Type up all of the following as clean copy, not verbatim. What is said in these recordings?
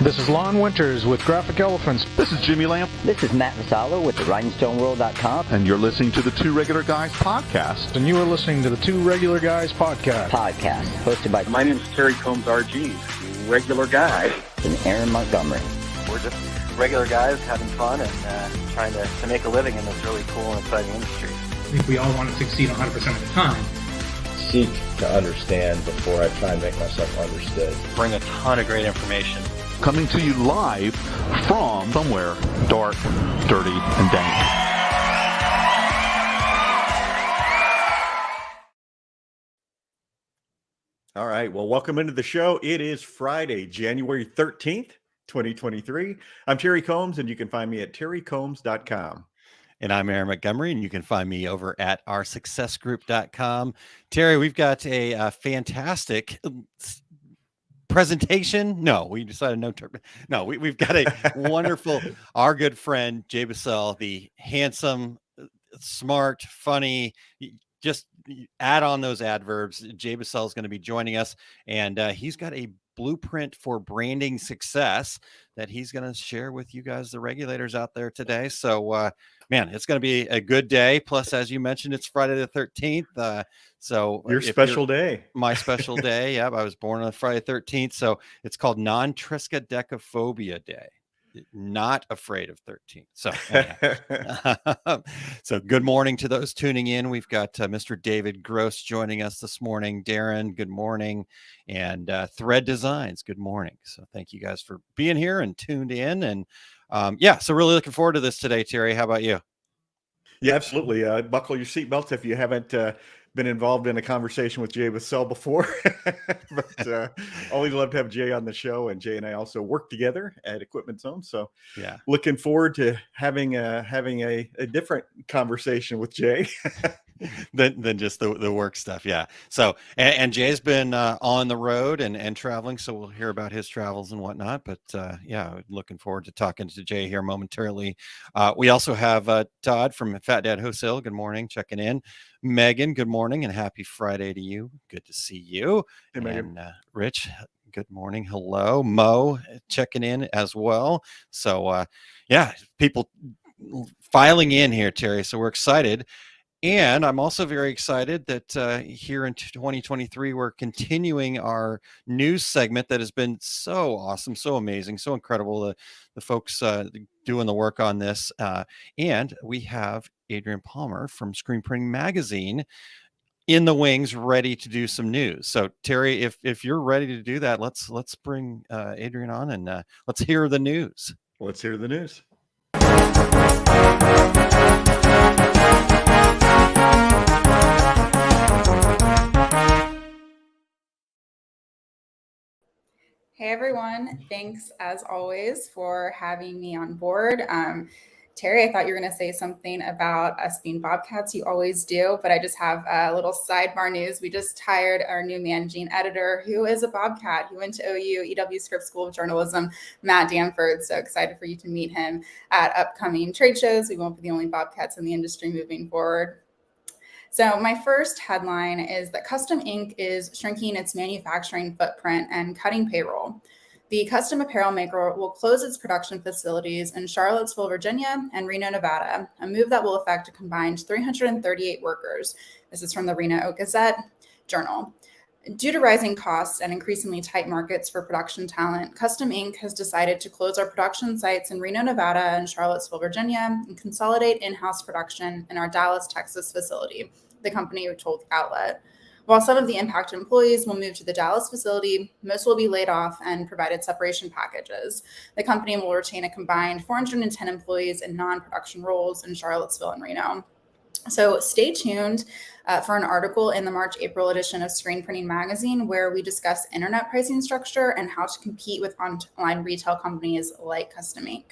This is Lon Winters with Graphic Elephants. This is Jimmy Lamp. This is Matt Vassallo with the RhinestoneWorld.com. And you're listening to the Two Regular Guys podcast. And you are listening to the Two Regular Guys podcast. Hosted by... My name is Terry Combs, RG, regular guy. And Aaron Montgomery. We're just regular guys having fun and trying to make a living in this really cool and exciting industry. I think we all want to succeed 100% of the time. Seek to understand before I try and make myself understood. Bring a ton of great information. Coming to you live from somewhere dark, dirty, and dank. All right. Well, welcome into the show. It is Friday, January 13th, 2023. I'm Terry Combs, and you can find me at terrycombs.com. And I'm Aaron Montgomery, and you can find me over at oursuccessgroup.com. Terry, we've got a fantastic presentation. No, we decided no. We've got a wonderful, our good friend, Jay Busselle, the handsome, smart, funny, just add on those adverbs. Jay Busselle is going to be joining us, and he's got a blueprint for branding success that he's going to share with you guys, the regulators out there today. So, man, it's going to be a good day. Plus, as you mentioned, it's Friday the 13th. So your special day, my special day. Yeah, I was born on Friday the 13th. So it's called non-triskaidekaphobia day. Not afraid of 13. So, so good morning to those tuning in. We've got Mr. David Gross joining us this morning. Darren, good morning. And Thread Designs, good morning. So thank you guys for being here and tuned in. And so really looking forward to this today, Terry. How about you? Yeah, absolutely. Buckle your seatbelts if you haven't been involved in a conversation with Jay Busselle before. But always love to have Jay on the show. And Jay and I also work together at Equipment Zone. So yeah, looking forward to having a different conversation with Jay. than just the work stuff. Yeah. So, and Jay's been on the road and traveling, so we'll hear about his travels and whatnot. But looking forward to talking to Jay here momentarily. We also have Todd from Fat Dad Wholesale. Good morning, checking in. Megan, good morning and happy Friday to you. Good to see you. Hey, Megan. And Rich, good morning. Hello. Mo, checking in as well. So, people filing in here, Terry. So we're excited. And I'm also very excited that here in 2023, we're continuing our news segment that has been so awesome, so amazing, so incredible. The folks doing the work on this. And we have Adrian Palmer from Screen Printing Magazine in the wings, ready to do some news. So Terry, if you're ready to do that, let's bring Adrian on and let's hear the news. Let's hear the news. Hey everyone, thanks as always for having me on board. Terry, I thought you were going to say something about us being Bobcats. You always do, but I just have a little sidebar news. We just hired our new managing editor, who is a Bobcat. He went to OU, EW Scripps School of Journalism, Matt Danford. So excited for you to meet him at upcoming trade shows. We won't be the only Bobcats in the industry moving forward. So my first headline is that Custom Inc. is shrinking its manufacturing footprint and cutting payroll. The custom apparel maker will close its production facilities in Charlottesville, Virginia, and Reno, Nevada, a move that will affect a combined 338 workers. This is from the Reno Gazette Journal. Due to rising costs and increasingly tight markets for production talent, Custom Inc. has decided to close our production sites in Reno, Nevada, and Charlottesville, Virginia, and consolidate in-house production in our Dallas, Texas facility, the company told the outlet. While some of the impacted employees will move to the Dallas facility, most will be laid off and provided separation packages. The company will retain a combined 410 employees in non-production roles in Charlottesville and Reno. So stay tuned for an article in the March-April edition of Screen Printing Magazine, where we discuss internet pricing structure and how to compete with online retail companies like Custom Inc.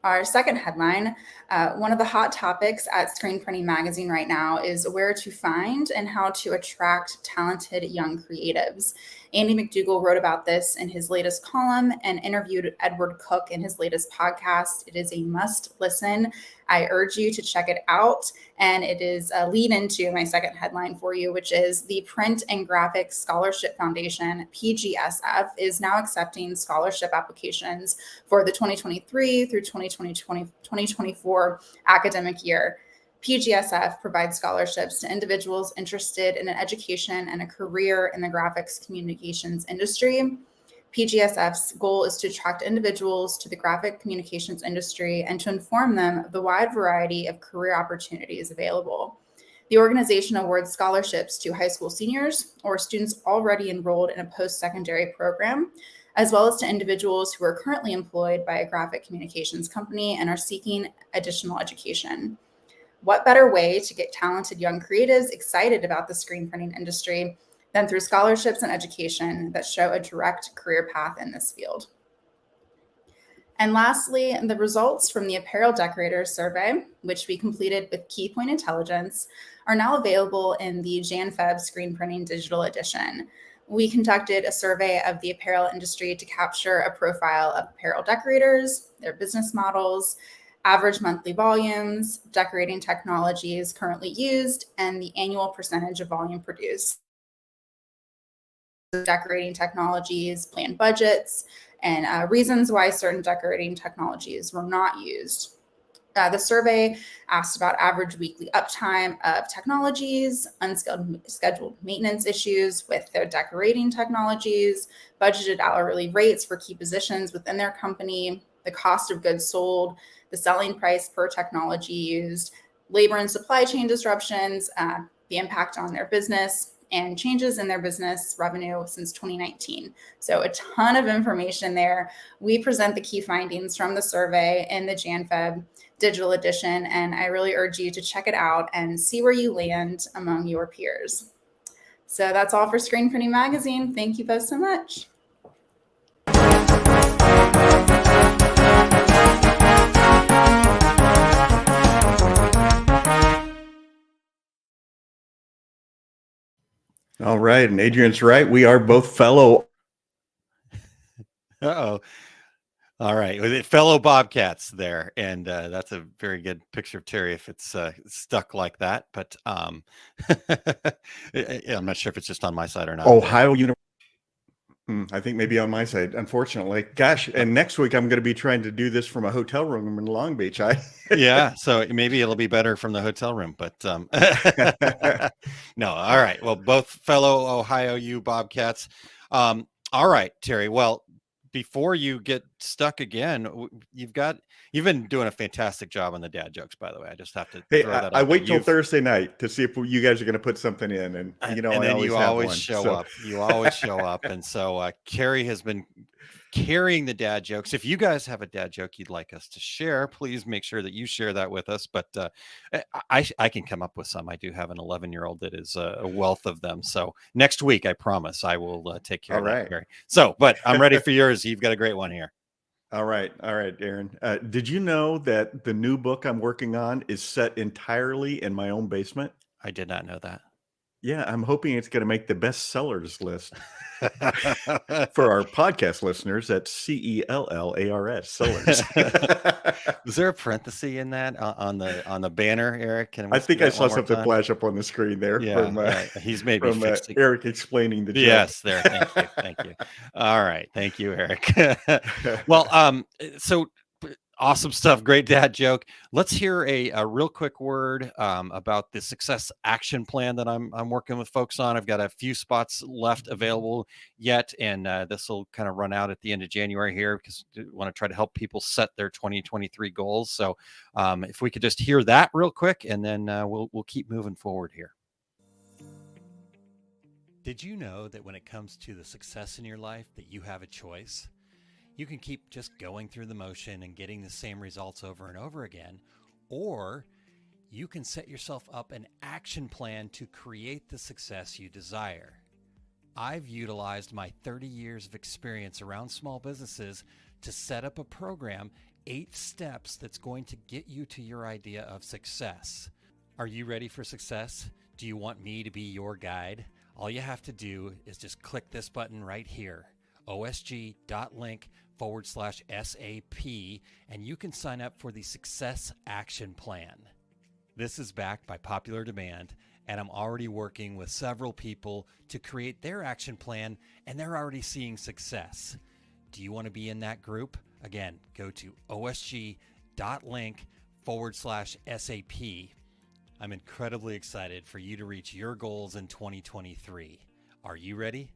Our second headline, one of the hot topics at Screen Printing Magazine right now is where to find and how to attract talented young creatives. Andy McDougall wrote about this in his latest column and interviewed Edward Cook in his latest podcast. It is a must listen I urge you to check it out. And it is a lead into my second headline for you, which is the Print and Graphic Scholarship Foundation, PGSF, is now accepting scholarship applications for the 2023 through 2024 academic year. PGSF provides scholarships to individuals interested in an education and a career in the graphics communications industry. PGSF's goal is to attract individuals to the graphic communications industry and to inform them of the wide variety of career opportunities available. The organization awards scholarships to high school seniors or students already enrolled in a post-secondary program, as well as to individuals who are currently employed by a graphic communications company and are seeking additional education. What better way to get talented young creatives excited about the screen printing industry than through scholarships and education that show a direct career path in this field? And lastly, the results from the Apparel Decorators Survey, which we completed with Keypoint Intelligence, are now available in the Jan-Feb Screen Printing Digital Edition. We conducted a survey of the apparel industry to capture a profile of apparel decorators, their business models, average monthly volumes, decorating technologies currently used, and the annual percentage of volume produced. Decorating technologies, planned budgets, and reasons why certain decorating technologies were not used. The survey asked about average weekly uptime of technologies, unscheduled maintenance issues with their decorating technologies, budgeted hourly rates for key positions within their company, the cost of goods sold, the selling price per technology used, labor and supply chain disruptions, the impact on their business, and changes in their business revenue since 2019. So a ton of information there. We present the key findings from the survey in the Jan-Feb digital edition, and I really urge you to check it out and see where you land among your peers. So that's all for Screen Printing Magazine. Thank you both so much. All right. And Adrian's right. We are both fellow. Uh-oh. All right. With it, fellow Bobcats there. And that's a very good picture of Terry if it's stuck like that. But I'm not sure if it's just on my side or not. Ohio University. I think maybe on my side, unfortunately. Gosh, and next week I'm going to be trying to do this from a hotel room in Long Beach. Yeah, so maybe it'll be better from the hotel room, but no. All right. Well, both fellow Ohio U Bobcats. All right, Terry. Well, before you get stuck again, you've been doing a fantastic job on the dad jokes, by the way. I just have to throw that out. I wait till Thursday night to see if you guys are going to put something in, and and then you always show up. You always show up, and so Carrie has been carrying the dad jokes. If you guys have a dad joke you'd like us to share, please make sure that you share that with us. But I can come up with some. I do have an 11-year-old that is a wealth of them. So next week, I promise I will take care of that, Carrie. So, but I'm ready for yours. You've got a great one here. All right, Aaron. Did you know that the new book I'm working on is set entirely in my own basement? I did not know that. Yeah, I'm hoping it's going to make the best sellers list. For our podcast listeners, that's CELLARS, sellers. Was there a parenthesis in that on the banner, Eric? I think I saw something flash up on the screen there. Yeah, he's maybe from Eric explaining the joke. Yes, there. Thank you. All right, thank you, Eric. Well, so awesome stuff. Great dad joke. Let's hear a real quick word about the success action plan that I'm working with folks on. I've got a few spots left available yet, and this will kind of run out at the end of January here because I want to try to help people set their 2023 goals. So if we could just hear that real quick, and then we'll keep moving forward here. Did you know that when it comes to the success in your life that you have a choice? You can keep just going through the motion and getting the same results over and over again, or you can set yourself up an action plan to create the success you desire. I've utilized my 30 years of experience around small businesses to set up a program, 8 steps that's going to get you to your idea of success. Are you ready for success? Do you want me to be your guide? All you have to do is just click this button right here. osg.link/SAP, and you can sign up for the Success Action Plan. This is backed by popular demand, and I'm already working with several people to create their action plan, and they're already seeing success. Do you want to be in that group? Again, go to osg.link/SAP. I'm incredibly excited for you to reach your goals in 2023. Are you ready?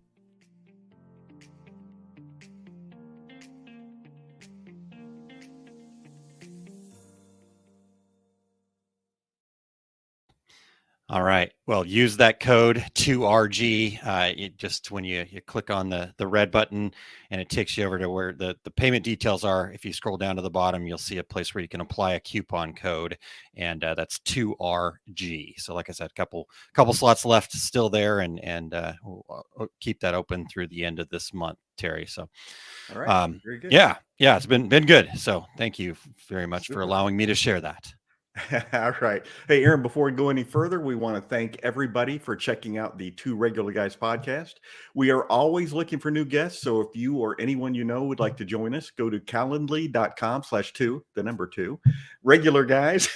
All right. Well, use that code 2RG. Just when you click on the red button, and it takes you over to where the payment details are. If you scroll down to the bottom, you'll see a place where you can apply a coupon code, and that's 2RG. So like I said, couple slots left still there, and we'll keep that open through the end of this month, Terry. So all right. Very good. Yeah, it's been good. So thank you very much Super. for allowing me to share that. All right. Hey, Aaron, before we go any further, we want to thank everybody for checking out the Two Regular Guys podcast. We are always looking for new guests. So if you or anyone you know would like to join us, go to calendly.com/2, the number 2, regular guys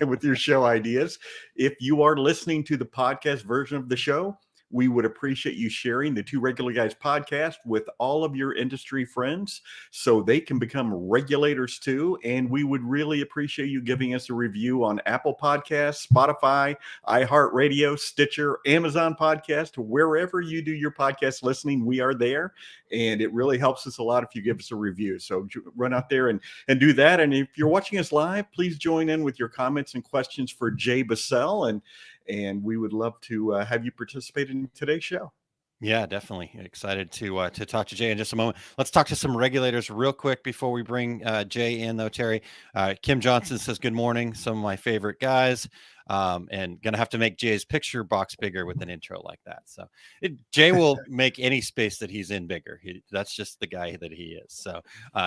with your show ideas. If you are listening to the podcast version of the show, we would appreciate you sharing the Two Regular Guys podcast with all of your industry friends so they can become regulators too. And we would really appreciate you giving us a review on Apple Podcasts, Spotify, iHeartRadio, Stitcher, Amazon Podcast, wherever you do your podcast listening, we are there. And it really helps us a lot if you give us a review. So run out there and do that. And if you're watching us live, please join in with your comments and questions for Jay Busselle. And we would love to have you participate in today's show. Yeah, definitely excited to talk to Jay in just a moment. Let's talk to some regulators real quick before we bring Jay in, though, Terry. Kim Johnson says, good morning. Some of my favorite guys. And going to have to make Jay's picture box bigger with an intro like that. So Jay will make any space that he's in bigger. That's just the guy that he is. So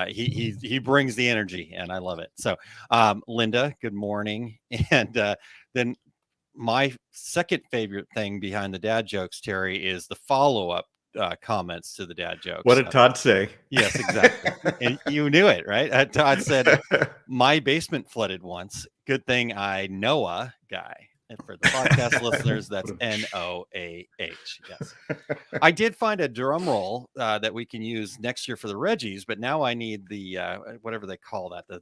he brings the energy, and I love it. So Linda, good morning. And then my second favorite thing behind the dad jokes, Terry, is the follow-up comments to the dad jokes. What did Todd say? Yes, exactly. And you knew it, right? Todd said, my basement flooded once. Good thing I know a guy. And for the podcast listeners, that's NOAH. Yes. I did find a drum roll that we can use next year for the Reggies, but now I need the whatever they call that, the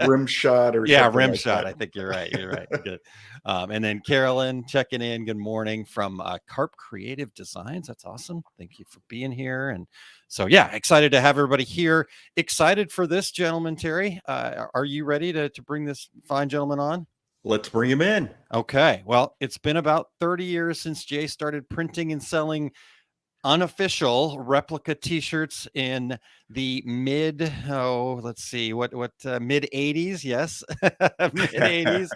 rim shot or rim like shot. that. I think you're right. Good. And then Carolyn checking in. Good morning from Carp Creative Designs. That's awesome. Thank you for being here. And so, excited to have everybody here. Excited for this gentleman, Terry. Are you ready to bring this fine gentleman on? Let's bring him in. Okay. Well, it's been about 30 years since Jay started printing and selling unofficial replica t-shirts in the mid 80s. Yes. Mid 80s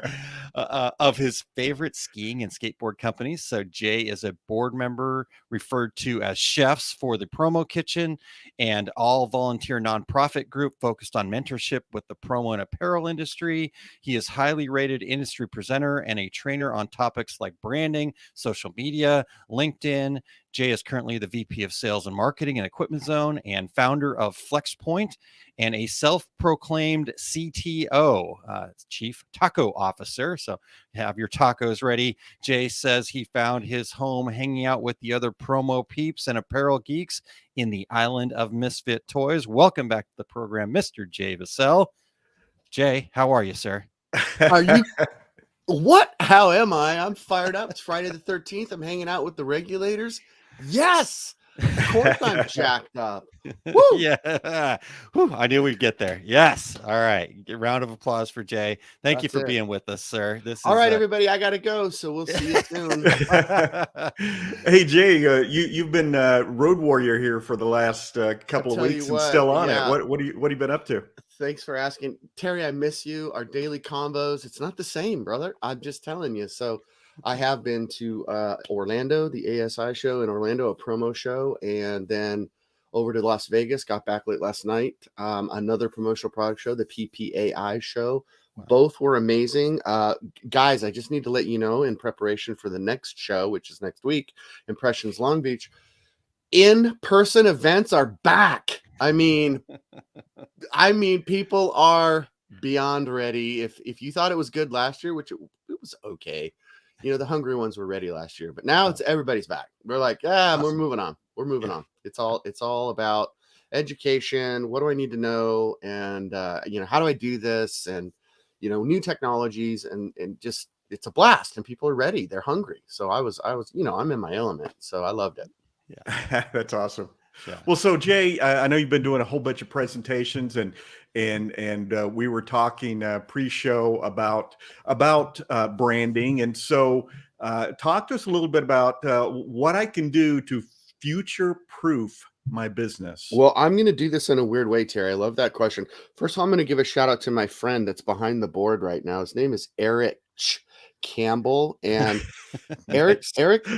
of his favorite skiing and skateboard companies. So Jay is a board member referred to as Chefs for the Promo Kitchen, and all volunteer nonprofit group focused on mentorship with the promo and apparel industry. He is highly rated industry presenter and a trainer on topics like branding, social media, LinkedIn. Jay is currently the VP of Sales and Marketing and Equipment Zone and founder of FlexPoint, and a self-proclaimed CTO, Chief Taco Officer. So have your tacos ready. Jay says he found his home hanging out with the other promo peeps and apparel geeks in the island of misfit toys. Welcome back to the program, Mr. Jay Busselle. Jay, how are you, sir? Are you? What? How am I? I'm fired up. It's Friday the 13th. I'm hanging out with the regulators. Yes. Of course I'm jacked up. Woo! Yeah. Whew, I knew we'd get there. Yes. All right. Round of applause for Jay. Thank you for being with us, sir. All right, everybody. I got to go. So we'll see you soon. Hey, Jay, you've been road warrior here for the last couple of weeks and still on it. What have you been up to? Thanks for asking. Terry, I miss you. Our daily combos. It's not the same, brother. I'm just telling you. So I have been to Orlando, the ASI show in Orlando, a promo show, and then over to Las Vegas, got back late last night. Another promotional product show, the PPAI show. Wow. Both were amazing. Guys, I just need to let you know, in preparation for the next show, which is next week, Impressions Long Beach, in-person events are back. I mean, people are beyond ready. If you thought it was good last year, which it was okay, the hungry ones were ready last year, but now it's everybody's back. We're like, we're moving on. We're moving on. It's all about education. What do I need to know? And how do I do this? And new technologies and just it's a blast, and people are ready. They're hungry. So I was I'm in my element. So I loved it. Yeah, that's awesome. Yeah. Well, so Jay, I know you've been doing a whole bunch of presentations, and we were talking pre-show about branding, and so talk to us a little bit about what I can do to future-proof my business. Well, I'm going to do this in a weird way, Terry. I love that question. First of all, I'm going to give a shout out to my friend that's behind the board right now. His name is Eric Campbell, and Eric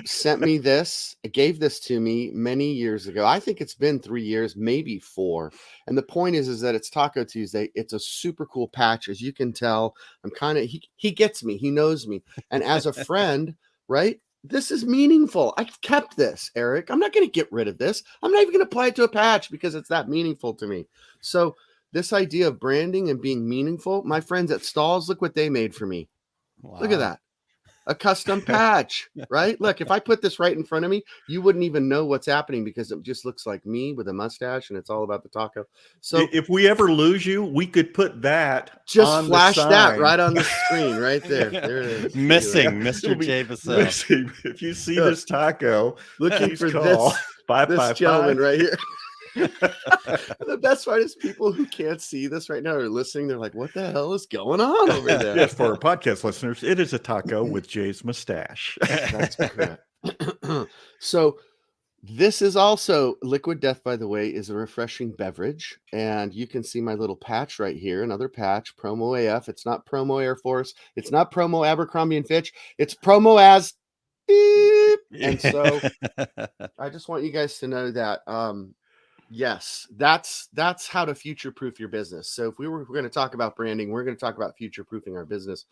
sent me this, gave this to me many years ago. I think it's been 3 years, maybe 4. And the point is that it's Taco Tuesday. It's a super cool patch. As you can tell, I'm kind of, he gets me, he knows me. And as a friend, right? This is meaningful. I've kept this, Eric. I'm not going to get rid of this. I'm not even going to apply it to a patch because it's that meaningful to me. So this idea of branding and being meaningful, my friends at Stalls, look what they made for me. Wow. Look at that. A custom patch, right? Look, if I put this right in front of me, you wouldn't even know what's happening because it just looks like me with a mustache, and it's all about the taco. So if we ever lose you, we could put that just flash that right on the screen right there. There it is. Missing Mr. Jay Busselle. If you see this taco, looking for this gentleman right here. The best part is people who can't see this right now are listening. They're like, what the hell is going on over there? Yes, for our podcast listeners, it is a taco with Jay's mustache. That's correct. So this is also Liquid Death, by the way, is a refreshing beverage. And you can see my little patch right here. Another patch, Promo AF. It's not Promo Air Force. It's not Promo Abercrombie and Fitch. It's Promo as beep. And so I just want you guys to know that yes, that's how to future-proof your business. So if we're going to talk about branding, we're going to talk about future-proofing our business.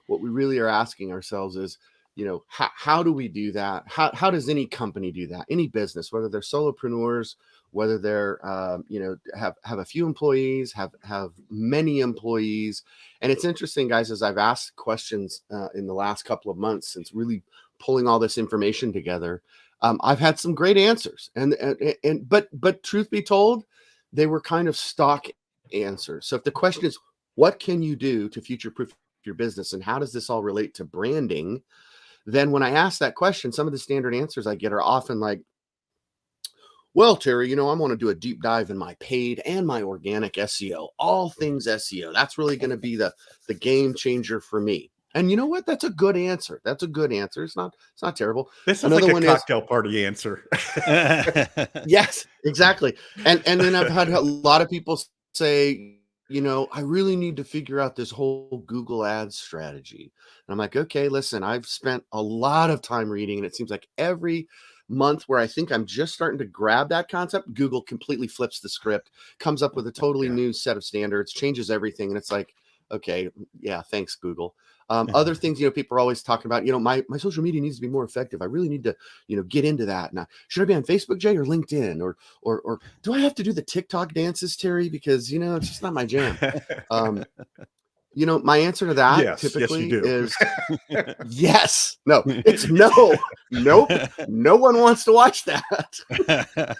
What we really are asking ourselves is, how do we do that? How does any company do that? Any business, whether they're solopreneurs, whether they're have a few employees, have many employees. And it's interesting, guys, as I've asked questions in the last couple of months since really pulling all this information together. I've had some great answers, but truth be told, they were kind of stock answers. So if the question is, what can you do to future-proof your business, and how does this all relate to branding? Then when I ask that question, some of the standard answers I get are often like, well, Terry, I want to do a deep dive in my paid and my organic SEO, all things SEO. That's really going to be the game changer for me. And you know what? That's a good answer. It's not terrible. This is like a cocktail party answer. Yes, exactly. And then I've had a lot of people say, I really need to figure out this whole Google Ads strategy. And I'm like, okay, listen, I've spent a lot of time reading, and it seems like every month where I think I'm just starting to grab that concept, Google completely flips the script, comes up with a totally new set of standards, changes everything. And it's like, okay, yeah, thanks, Google. Other things, people are always talking about, my social media needs to be more effective. I really need to, get into that. Now, should I be on Facebook, Jay, or LinkedIn, or do I have to do the TikTok dances, Terry? Because, it's just not my jam. My answer to that typically is yes. No, it's no. Nope. No one wants to watch that.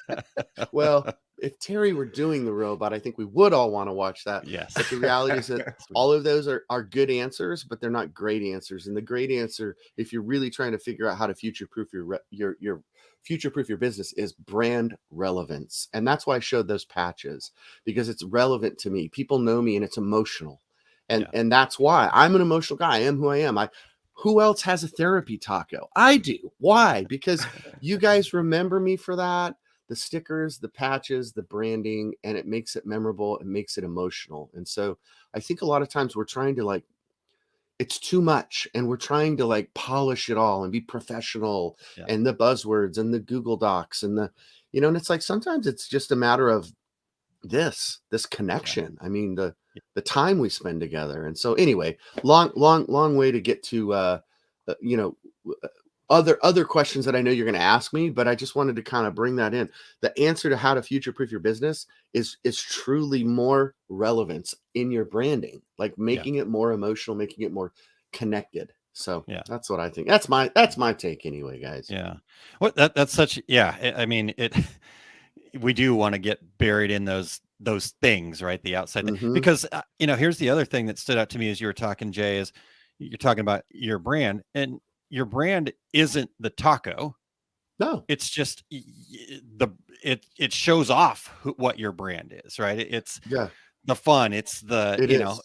Well, if Terry were doing the robot, I think we would all want to watch that. Yes. But the reality is that all of those are good answers, but they're not great answers. And the great answer, if you're really trying to figure out how to future-proof your future-proof your business, is brand relevance. And that's why I showed those patches, because it's relevant to me. People know me, and it's emotional. And that's why I'm an emotional guy. I am who I am. Who else has a therapy taco? I do. Why? Because you guys remember me for that. The stickers, the patches, the branding, and it makes it memorable. It makes it emotional. And so I think a lot of times we're trying to it's too much, and we're trying to polish it all and be professional, and the buzzwords and the Google Docs and and it's like, sometimes it's just a matter of this connection. I mean, the time we spend together. And so anyway, long way to get to, other questions that I know you're going to ask me, but I just wanted to kind of bring that in. The answer to how to future-proof your business is truly more relevance in your branding, like making it more emotional, making it more connected. So that's what I think. That's my take anyway, guys. Yeah. What that's such, I mean, we do want to get buried in those things, right? The outside thing. Because here's the other thing that stood out to me as you were talking, Jay, is you're talking about your brand, and your brand isn't the taco. No, it's just it shows off what your brand is, right? It's the fun, it's the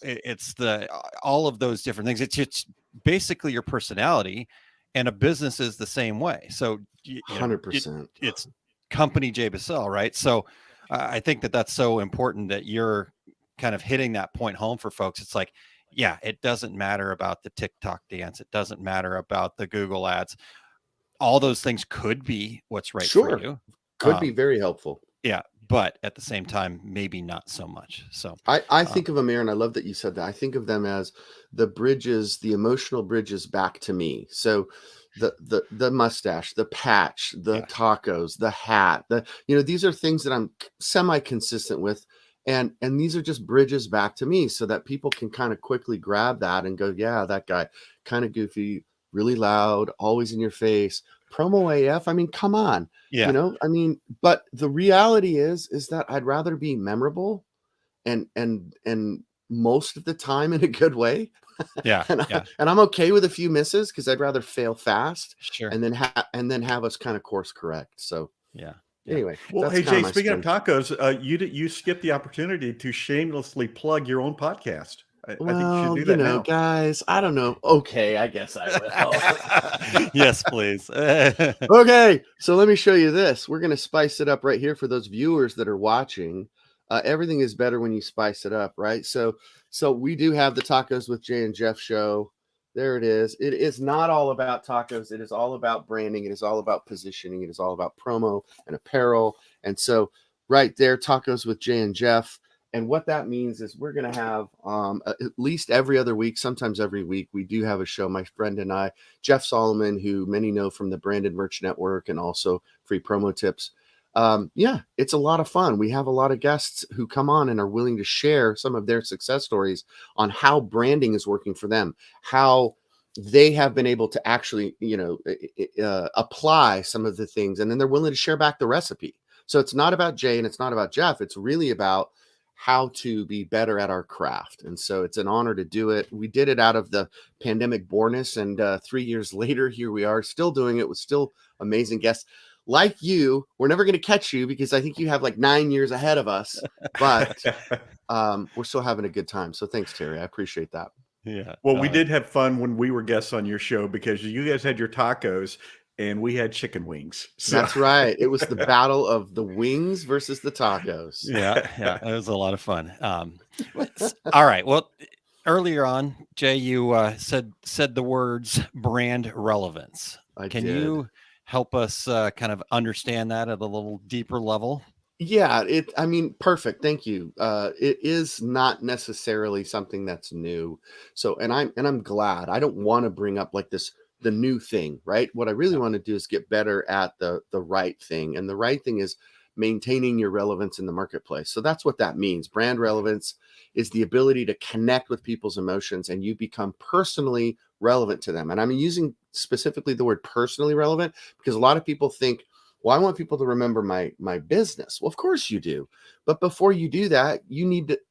it's the all of those different things. It's basically your personality, and a business is the same way. So 100%. It's company Jay Busselle, right? So I think that's so important that you're kind of hitting that point home for folks. It's like, it doesn't matter about the TikTok dance. It doesn't matter about the Google ads. All those things could be what's right for you. Could be very helpful. Yeah. But at the same time, maybe not so much. So I think of them, Aaron. I love that you said that. I think of them as the bridges, the emotional bridges back to me. So the mustache, the patch, the tacos, the hat, these are things that I'm semi-consistent with. And these are just bridges back to me so that people can kind of quickly grab that and go, yeah, that guy, kind of goofy, really loud, always in your face, promo AF. I mean, come on. But the reality is that I'd rather be memorable and most of the time in a good way. And I'm okay with a few misses because I'd rather fail fast and then have us kind of course correct. So anyway, well, hey Jay, speaking of tacos, you skipped the opportunity to shamelessly plug your own podcast. I think you should do that now. Guys, I don't know. Okay, I guess I will. Yes, please. Okay, so let me show you this. We're going to spice it up right here for those viewers that are watching. Everything is better when you spice it up, right? So we do have the Tacos with Jay and Jeff show. There it is. It is not all about tacos. It is all about branding. It is all about positioning. It is all about promo and apparel. And so right there, Tacos with Jay and Jeff. And what that means is we're going to have at least every other week, sometimes every week, we do have a show. My friend and I, Jeff Solomon, who many know from the Branded Merch Network and also Free Promo Tips. It's a lot of fun. We have a lot of guests who come on and are willing to share some of their success stories on how branding is working for them, how they have been able to actually, apply some of the things, and then they're willing to share back the recipe. So it's not about Jay and it's not about Jeff. It's really about how to be better at our craft. And so it's an honor to do it. We did it out of the pandemic boreness, and 3 years later, here we are still doing it with still amazing guests like you. We're never going to catch you because I think you have like 9 years ahead of us, but we're still having a good time. So thanks, Terry. I appreciate that. Yeah. Well, we did have fun when we were guests on your show because you guys had your tacos and we had chicken wings. So. That's right. It was the battle of the wings versus the tacos. Yeah. It was a lot of fun. All right. Well, earlier on, Jay, you said the words brand relevance. Can you help us kind of understand that at a little deeper level? Yeah, perfect. Thank you. It is not necessarily something that's new. So, and I'm glad. I don't want to bring up like the new thing, right? What I really want to do is get better at the right thing. And the right thing is maintaining your relevance in the marketplace. So that's what that means. Brand relevance is the ability to connect with people's emotions and you become personally relevant to them. And I'm using specifically the word personally relevant because a lot of people think, well, I want people to remember my business. Well, of course you do. But before you do that,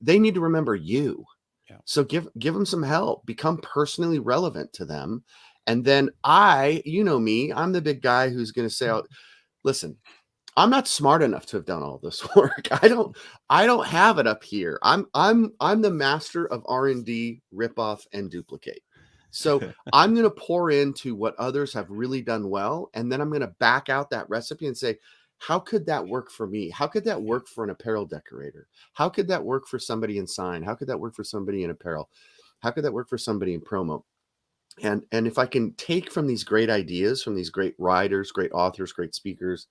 they need to remember you. Yeah. So give them some help, become personally relevant to them. And then me, I'm the big guy who's going to say, listen, I'm not smart enough to have done all this work. I don't have it up here. I'm the master of R&D, rip off and duplicate. So I'm going to pour into what others have really done well. And then I'm going to back out that recipe and say, how could that work for me? How could that work for an apparel decorator? How could that work for somebody in sign? How could that work for somebody in apparel? How could that work for somebody in promo? And if I can take from these great ideas, from these great writers, great authors, great speakers,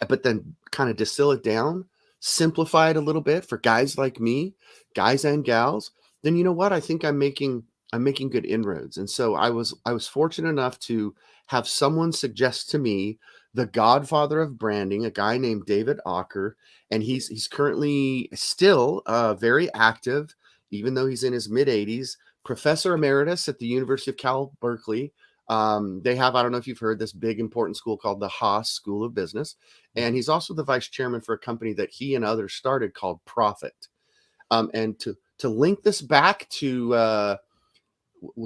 but then kind of distill it down, simplify it a little bit for guys like me, guys and gals, then you know what? I think I'm making good inroads. And so I was fortunate enough to have someone suggest to me the godfather of branding, a guy named David Ocker, and he's currently still very active, even though he's in his mid-80s, professor emeritus at the University of Cal Berkeley. They have, I don't know if you've heard, this big important school called the Haas School of Business. And he's also the vice chairman for a company that he and others started called Profit. And to link this back to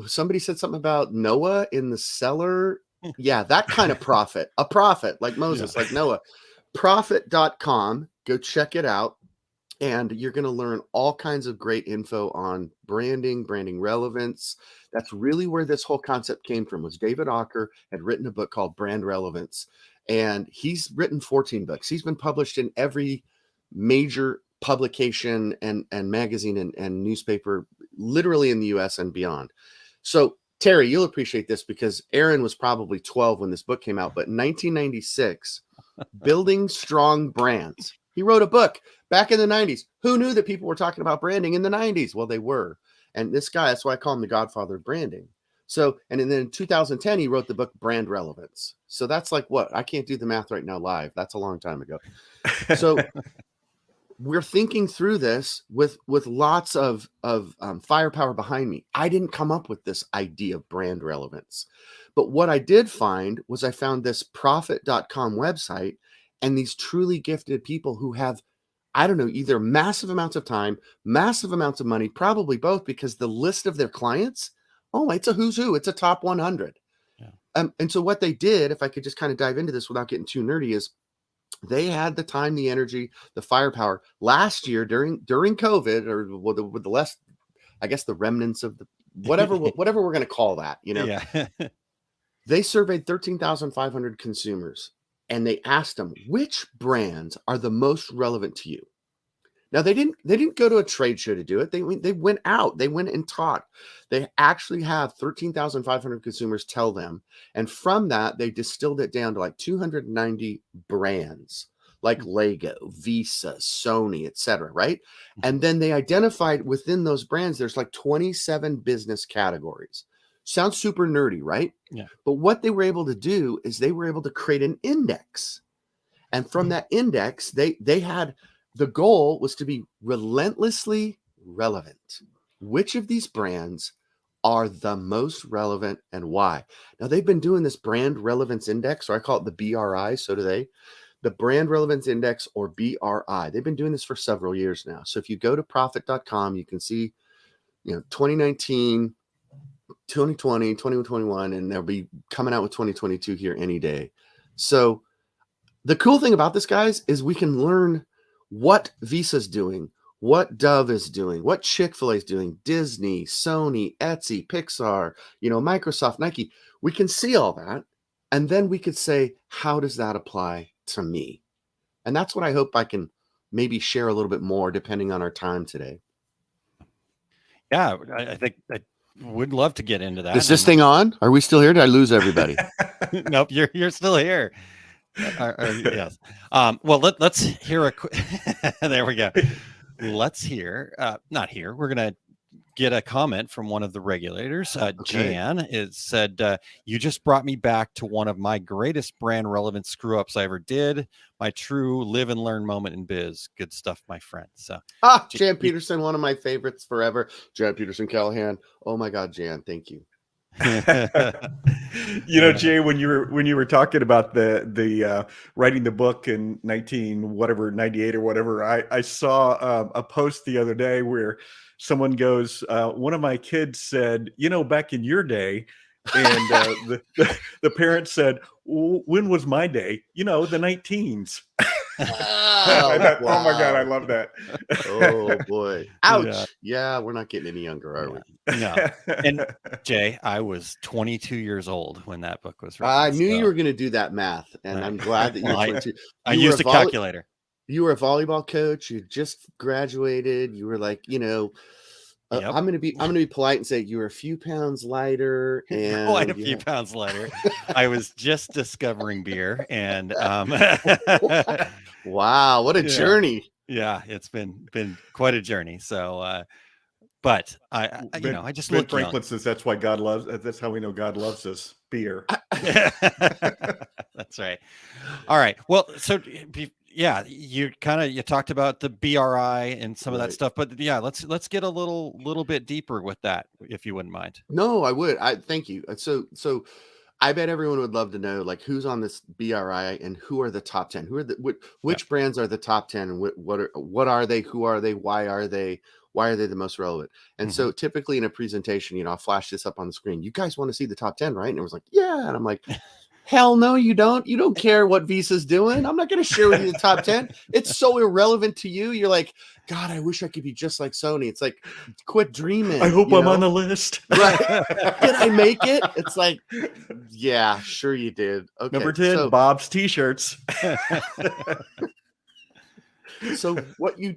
somebody said something about Noah in the cellar. Yeah, that kind of prophet, a prophet like Moses, like Noah. Profit.com. Go check it out. And you're going to learn all kinds of great info on branding relevance. That's really where this whole concept came from, was David Ocker had written a book called Brand Relevance. And he's written 14 books. He's been published in every major publication and magazine and newspaper, literally in the US and beyond. So Terry, you'll appreciate this because Aaron was probably 12 when this book came out, but in 1996, Building Strong Brands. He wrote a book back in the 90s. Who knew that people were talking about branding in the 90s? Well, they were. And this guy, that's why I call him the godfather of branding. So, and then in 2010, he wrote the book Brand Relevance. So that's like what? I can't do the math right now live. That's a long time ago. So we're thinking through this with lots of firepower behind me. I didn't come up with this idea of brand relevance. But what I did find was I found this profit.com website and these truly gifted people who have, I don't know, either massive amounts of time, massive amounts of money, probably both, because the list of their clients, it's a who's who. It's a top 100. Yeah. And so what they did, if I could just kind of dive into this without getting too nerdy, is they had the time, the energy, the firepower last year during COVID, or with the less, I guess, the remnants of the whatever we're going to call that, Yeah. They surveyed 13,500 consumers. And they asked them, which brands are the most relevant to you? Now, they didn't go to a trade show to do it. They went out. They went and talked. They actually have 13,500 consumers tell them. And from that, they distilled it down to like 290 brands, like Lego, Visa, Sony, etc. Right? And then they identified within those brands, there's like 27 business categories. Sounds super nerdy, right? Yeah. But what they were able to do is they were able to create an index. And from that index, they had, the goal was to be relentlessly relevant. Which of these brands are the most relevant and why? Now, they've been doing this brand relevance index, or I call it the BRI. So do they. The brand relevance index, or BRI. They've been doing this for several years now. So if you go to profit.com, you can see, 2019, 2020, 2021, and they'll be coming out with 2022 here any day. So the cool thing about this, guys, is we can learn what Visa's doing, what Dove is doing, what Chick-fil-A is doing, Disney, Sony, Etsy, Pixar, Microsoft, Nike. We can see all that. And then we could say, how does that apply to me? And that's what I hope I can maybe share a little bit more depending on our time today. Yeah, I think I would love to get into that. Is this thing on? Are we still here? Did I lose everybody? Nope, you're still here. Yes. Well, let's hear a quick. There we go. Let's hear. Not here. We're gonna get a comment from one of the regulators. Jan, it said, "You just brought me back to one of my greatest brand relevant screw ups I ever did. My true live and learn moment in biz. Good stuff, my friend." So, Jan Peterson, one of my favorites forever. Jan Peterson Callahan. Oh my God, Jan, thank you. Jay, when you were talking about the writing the book in 98 or whatever, I saw a post the other day where someone goes, one of my kids said, back in your day, and the parents said, when was my day? The 19s. Oh, wow. Oh my God, I love that. Oh boy. Ouch. Yeah, we're not getting any younger, are we? No. And Jay, I was 22 years old when that book was written. I knew you were going to do that math, and Right. I'm glad that you were 22. I used a calculator. You were a volleyball coach. You just graduated. You were like, Yep. I'm gonna be polite and say you were a few pounds lighter, and Quite a few pounds lighter. I was just discovering beer, and wow, what a journey! Yeah, it's been quite a journey. So but I just Ben look young. Franklin says that's why God loves. That's how we know God loves us. Beer. That's right. All right. Well, so yeah, you talked about the BRI and some of that stuff, but yeah, let's get a little bit deeper with that, if you wouldn't mind. No, I would. Thank you. So I bet everyone would love to know, like, who's on this BRI and who are the top 10? Who are which brands are the top 10, and what are they? Who are they? Why are they the most relevant? And so typically in a presentation, I'll flash this up on the screen. You guys want to see the top 10, right? And it was like, yeah. And I'm like, hell no, you don't. You don't care what Visa's doing. I'm not going to share with you the top 10. It's so irrelevant to you. You're like, God, I wish I could be just like Sony. It's like, quit dreaming. I hope I'm on the list. Right. Did I make it? It's like, yeah, sure you did. Okay. Number 10, Bob's T-shirts. So what you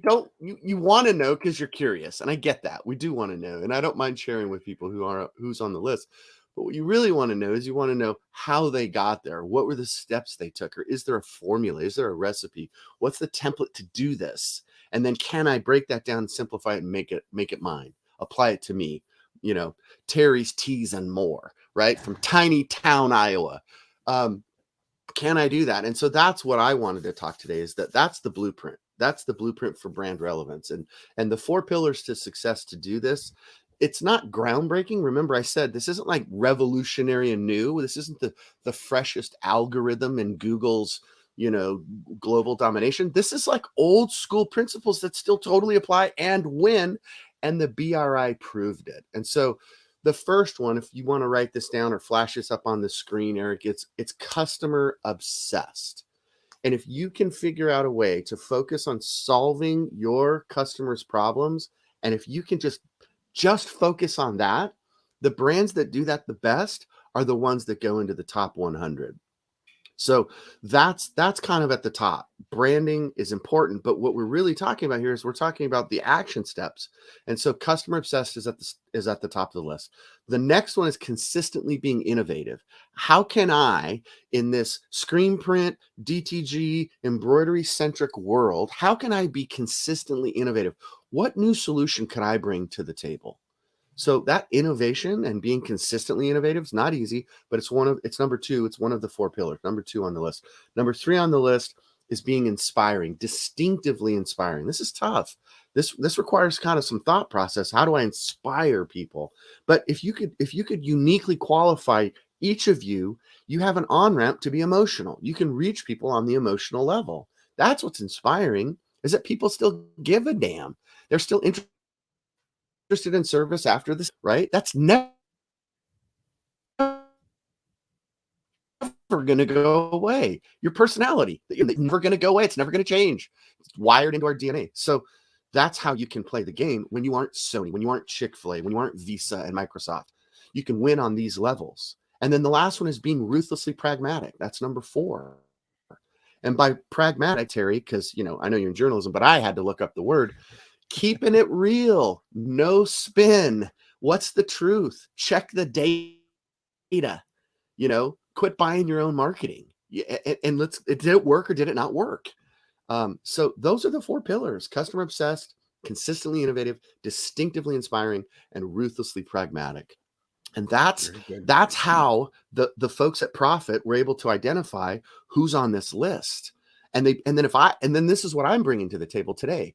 want to know, because you're curious, and I get that. We do want to know, and I don't mind sharing with people who's on the list. But what you really want to know is you want to know how they got there. What were the steps they took? Or is there a formula? Is there a recipe? What's the template to do this? And then can I break that down and simplify it and make it mine? Apply it to me. Terry's Teas and More, right? From tiny town, Iowa. Can I do that? And so that's what I wanted to talk today, is that's the blueprint. That's the blueprint for brand relevance. And the 4 pillars to success to do this. It's not groundbreaking. Remember, I said this isn't like revolutionary and new. This isn't the freshest algorithm in Google's, global domination. This is like old school principles that still totally apply and win. And the BRI proved it. And so the first one, if you want to write this down or flash this up on the screen, Eric, it's customer obsessed. And if you can figure out a way to focus on solving your customers' problems, and if you can just focus on that, the brands that do that the best are the ones that go into the top 100. So that's kind of at the top. Branding is important, but what we're really talking about here is we're talking about the action steps. And so customer obsessed is at the top of the list. The next one is consistently being innovative. How can I, in this screen print, DTG, embroidery centric world, how can I be consistently innovative? What new solution can I bring to the table? So that innovation and being consistently innovative is not easy, but it's number 2. It's one of the 4 pillars. Number 2 on the list. Number 3 on the list is being inspiring, distinctively inspiring. This is tough. This requires kind of some thought process. How do I inspire people? But if you could uniquely qualify each of you, you have an on-ramp to be emotional. You can reach people on the emotional level. That's what's inspiring, is that people still give a damn. They're still interested in service after this, right? That's never going to go away. Your personality, it's never going to go away. It's never going to change. It's wired into our DNA. So that's how you can play the game when you aren't Sony, when you aren't Chick-fil-A, when you aren't Visa and Microsoft. You can win on these levels. And then the last one is being ruthlessly pragmatic. That's number 4. And by pragmatic, Terry, because I know you're in journalism, but I had to look up the word. Keeping it real, no spin. What's the truth? Check the data. Quit buying your own marketing. And did it work or did it not work? So those are the 4 pillars: customer obsessed, consistently innovative, distinctively inspiring, and ruthlessly pragmatic. And that's how the folks at Profit were able to identify who's on this list. And then this is what I'm bringing to the table today.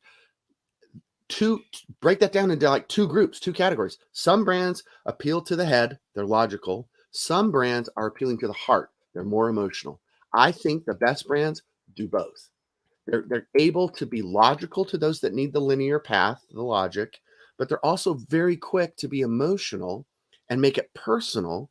To break that down into like 2 groups, 2 categories. Some brands appeal to the head, they're logical. Some brands are appealing to the heart, they're more emotional. I think the best brands do both. They're able to be logical to those that need the linear path, the logic, but they're also very quick to be emotional and make it personal,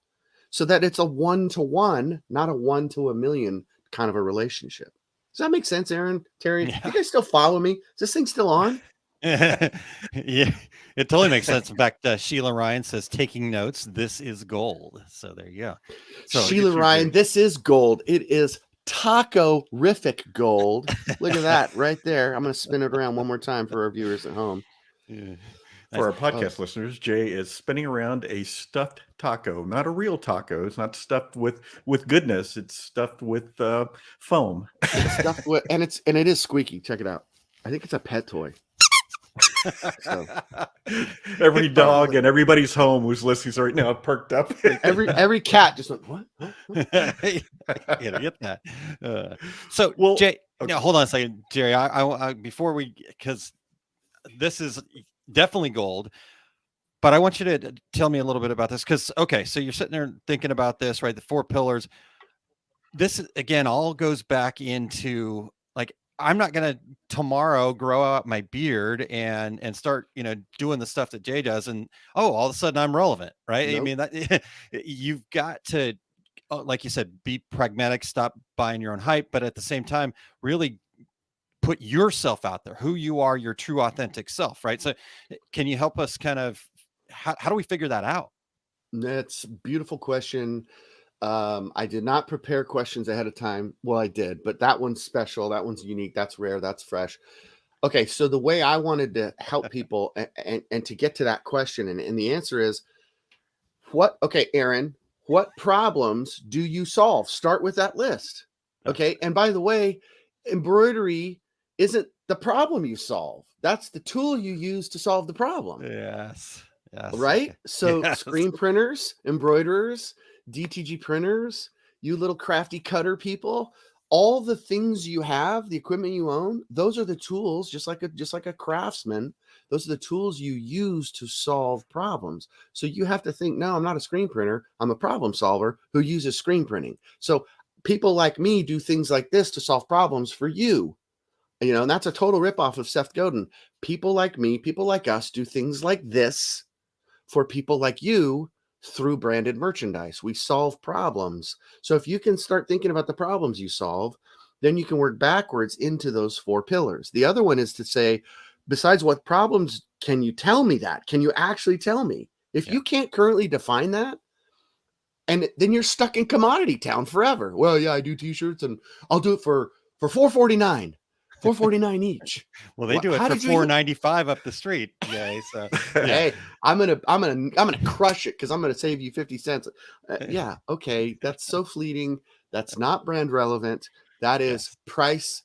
so that it's a 1-to-1, not a 1-to-1,000,000 kind of a relationship. Does that make sense, Aaron, Terry? Yeah. You guys still follow me? Is this thing still on? Yeah, it totally makes sense. In fact, Sheila Ryan says, taking notes, this is gold. So there you go. So Sheila Ryan, this is gold. It is taco-rific gold. Look at that right there. I'm going to spin it around one more time for our viewers at home. Yeah. For our podcast listeners, Jay is spinning around a stuffed taco, not a real taco. It's not stuffed with goodness. It's stuffed with foam. It's stuffed with, and it is squeaky. Check it out. I think it's a pet toy. So Every dog and everybody's home who's listening right now perked up. every cat just went, what? You get that. So, Well, Jay, okay. now hold on a second, Jerry. I before we, because this is definitely gold, but I want you to tell me a little bit about this. Because okay, so you're sitting there thinking about this, right? The 4 pillars. This again all goes back into like, I'm not gonna tomorrow grow out my beard and start, doing the stuff that Jay does, and all of a sudden I'm relevant, right? I Nope. mean, that you've got to, like you said, be pragmatic, stop buying your own hype, but at the same time, really put yourself out there, who you are, your true authentic self, right? So can you help us kind of, how do we figure that out? That's a beautiful question. I did not prepare questions ahead of time. Well, I did, but that one's special. That one's unique. That's rare. That's fresh. Okay. So the way I wanted to help people and to get to that question, and the answer is Aaron, what problems do you solve? Start with that list. Okay. And by the way, embroidery isn't the problem you solve. That's the tool you use to solve the problem. Yes. Right. So Yes. screen printers, embroiderers, DTG printers, you little crafty cutter people, all the things you have, the equipment you own, those are the tools, just like a craftsman. Those are the tools you use to solve problems. So you have to think, no, I'm not a screen printer. I'm a problem solver who uses screen printing. So people like me do things like this to solve problems for you. And that's a total ripoff of Seth Godin. People like me, people like us do things like this for people like you through branded merchandise. We solve problems. So if you can start thinking about the problems you solve, then you can work backwards into those 4 pillars. The other one is to say, besides what problems can you tell me that? Can you actually tell me? If you can't currently define that, and then you're stuck in commodity town forever. Well, yeah, I do t-shirts and I'll do it for $4.49. $4.49 each. Well, they do it for $4.95 up the street. Yeah. So hey, I'm gonna crush it because I'm gonna save you 50 cents. Yeah, okay, that's so fleeting. That's not brand relevant. That is price.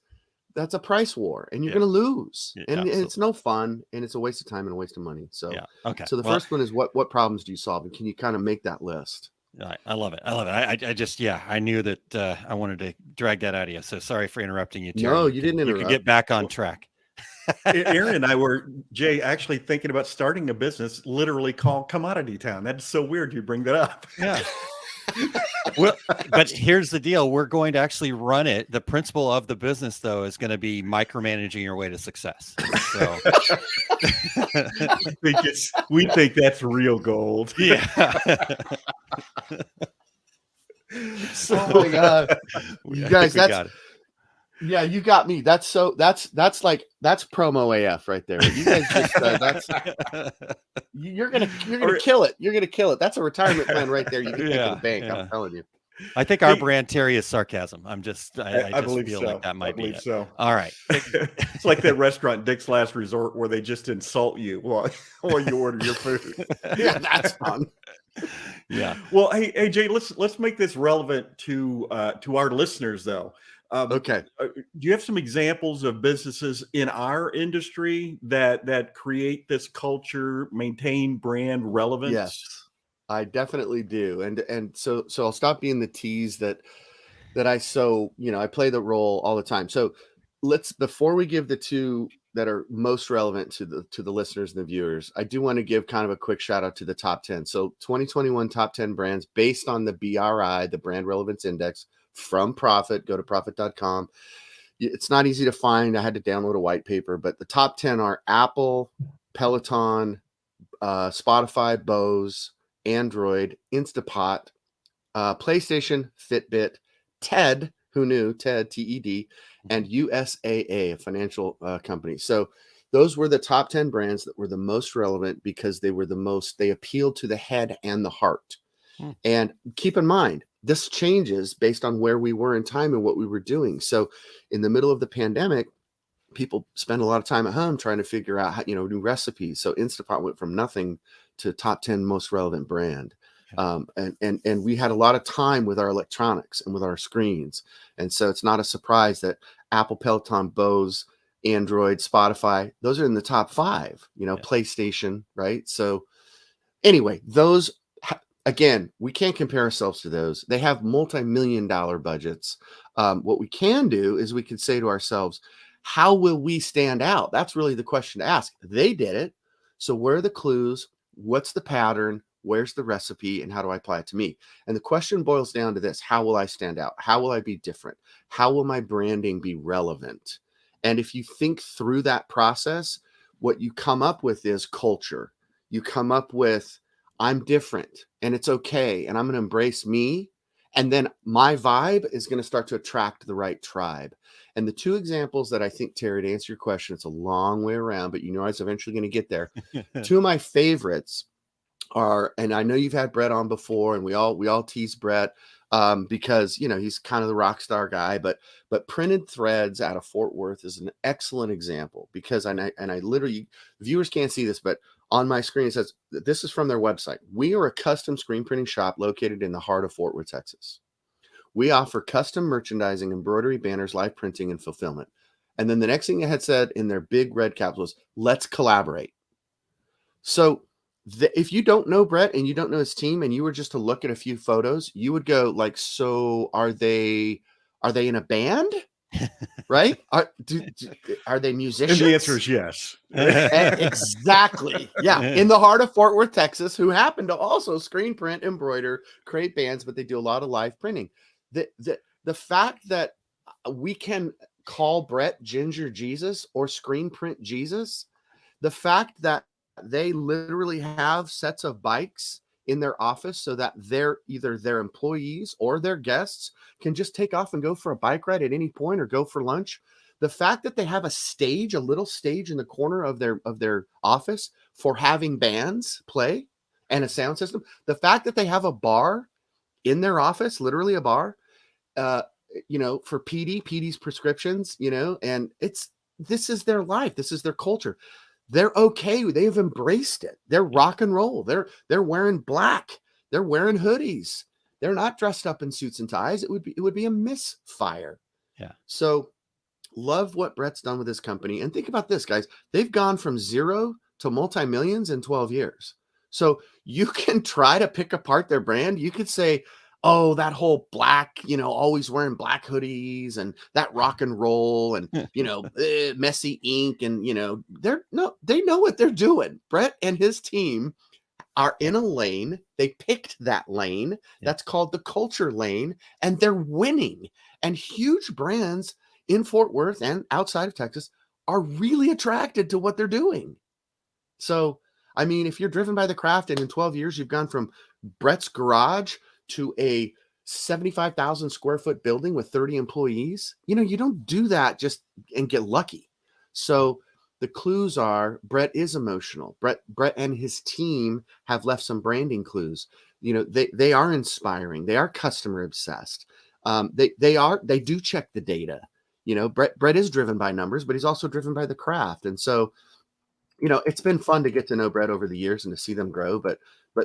That's a price war, and you're gonna lose. And it's no fun, and it's a waste of time and a waste of money. So okay. So the first one is what problems do you solve, and can you kind of make that list? I love it. I just, I knew that I wanted to drag that out of you. So sorry for interrupting you, Terry. No, you didn't interrupt. You can get back on track. Aaron and I were, Jay, actually thinking about starting a business literally called Commodity Town. That's so weird you bring that up. Yeah. Well, but here's the deal. We're going to actually run it. The principle of the business, though, is going to be micromanaging your way to success. So we think that's real gold. Yeah. Oh my God. You guys, yeah, you got me. That's promo AF right there. You guys just you're gonna kill it. You're gonna kill it. That's a retirement plan right there. You can take to the bank. I'm telling you. I think our brand, Terry, is sarcasm. I just believe feel so. like that might be it. So. All right. It's like that restaurant, Dick's Last Resort, where they just insult you while you order your food. Yeah, that's fun. Yeah. Well, hey, Jay, let's make this relevant to our listeners, though. Okay. Do you have some examples of businesses in our industry that create this culture, maintain brand relevance? Yes, I definitely do. And so I'll stop being the tease that I I play the role all the time. So before we give the 2 that are most relevant to the listeners and the viewers, I do want to give kind of a quick shout out to the top 10. So 2021 top 10 brands based on the BRI, the Brand Relevance Index from Profit. Go to profit.com. It's not easy to find. I had to download a white paper, but the top 10 are Apple, Peloton, Spotify, Bose, Android, Instapot, PlayStation, Fitbit, TED, who knew, TED, TED, and USAA, a financial company. So those were the top 10 brands that were the most relevant because they appealed to the head and the heart. And keep in mind, this changes based on where we were in time and what we were doing. So in the middle of the pandemic, people spend a lot of time at home trying to figure out how, new recipes. So Instapot went from nothing to top 10 most relevant brand. And we had a lot of time with our electronics and with our screens. And so it's not a surprise that Apple, Peloton, Bose, Android, Spotify, those are in the top 5, PlayStation, right? So anyway, those, again, we can't compare ourselves to those. They have multi-million-dollar budgets. What we can do is we can say to ourselves, how will we stand out? That's really the question to ask. They did it. So where are the clues? What's the pattern? Where's the recipe? And how do I apply it to me? And the question boils down to this: how will I stand out? How will I be different? How will my branding be relevant? And if you think through that process, what you come up with is culture. You come up with, I'm different and it's okay. And I'm going to embrace me. And then my vibe is going to start to attract the right tribe. And the 2 examples that I think, Terry, to answer your question, it's a long way around, but I was eventually going to get there. 2 of my favorites are, and I know you've had Brett on before, and we all tease Brett because he's kind of the rock star guy, but Printed Threads out of Fort Worth is an excellent example because, and I literally, viewers can't see this, but on my screen it says, this is from their website. We are a custom screen printing shop located in the heart of Fort Worth, Texas. We offer custom merchandising, embroidery, banners, live printing, and fulfillment. And then the next thing it had said in their big red caps was, let's collaborate. So if you don't know Brett and you don't know his team and you were just to look at a few photos, you would go like, so are they in a band? Right? Are they musicians? And the answer is yes. Exactly. Yeah. In the heart of Fort Worth, Texas, who happen to also screen print, embroider, create bands, but they do a lot of live printing. The fact that we can call Brett Ginger Jesus or screen print Jesus, the fact that they literally have sets of bikes in their office so that either their employees or their guests can just take off and go for a bike ride at any point or go for lunch. The fact that they have a little stage in the corner of their office for having bands play and a sound system. The fact that they have a bar in their office, literally a bar, for PD's prescriptions, and this is their life. This is their culture. They're okay. They've embraced it. They're rock and roll. They're wearing black. They're wearing hoodies. They're not dressed up in suits and ties. It would be a misfire. Yeah. So love what Brett's done with his company. And think about this, guys. They've gone from 0 to multi-millions in 12 years. So you can try to pick apart their brand. You could say, oh, that whole black, always wearing black hoodies and that rock and roll and, messy ink. And, they know what they're doing. Brett and his team are in a lane. They picked that lane. That's called the culture lane, and they're winning. And huge brands in Fort Worth and outside of Texas are really attracted to what they're doing. So, I mean, if you're driven by the craft and in 12 years, you've gone from Brett's garage to a 75,000 square foot building with 30 employees, you don't do that just and get lucky. So the clues are Brett is emotional. Brett and his team have left some branding clues. They are inspiring. They are customer obsessed. They do check the data. Brett is driven by numbers, but he's also driven by the craft. And so, it's been fun to get to know Brett over the years and to see them grow, but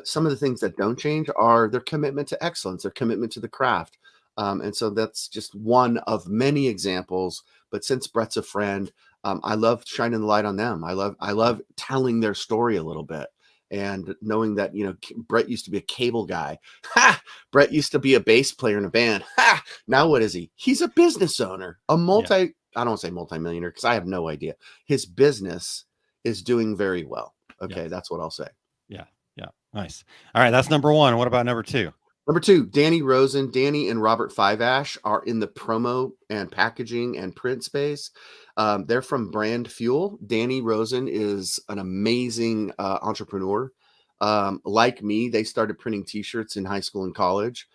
some of the things that don't change are their commitment to excellence, their commitment to the craft. And so that's just one of many examples. But since Brett's a friend, I love shining the light on them. I love telling their story a little bit and knowing that, Brett used to be a cable guy. Ha! Brett used to be a bass player in a band. Ha! Now what is he? He's a business owner, I don't want to say multimillionaire because I have no idea. His business is doing very well. Okay. That's what I'll say. Yeah. Nice. All right. That's number 1. What about number 2? Number 2, Danny Rosen. Danny and Robert Fiveash are in the promo and packaging and print space. They're from Brand Fuel. Danny Rosen is an amazing entrepreneur. Like me, they started printing t-shirts in high school and college.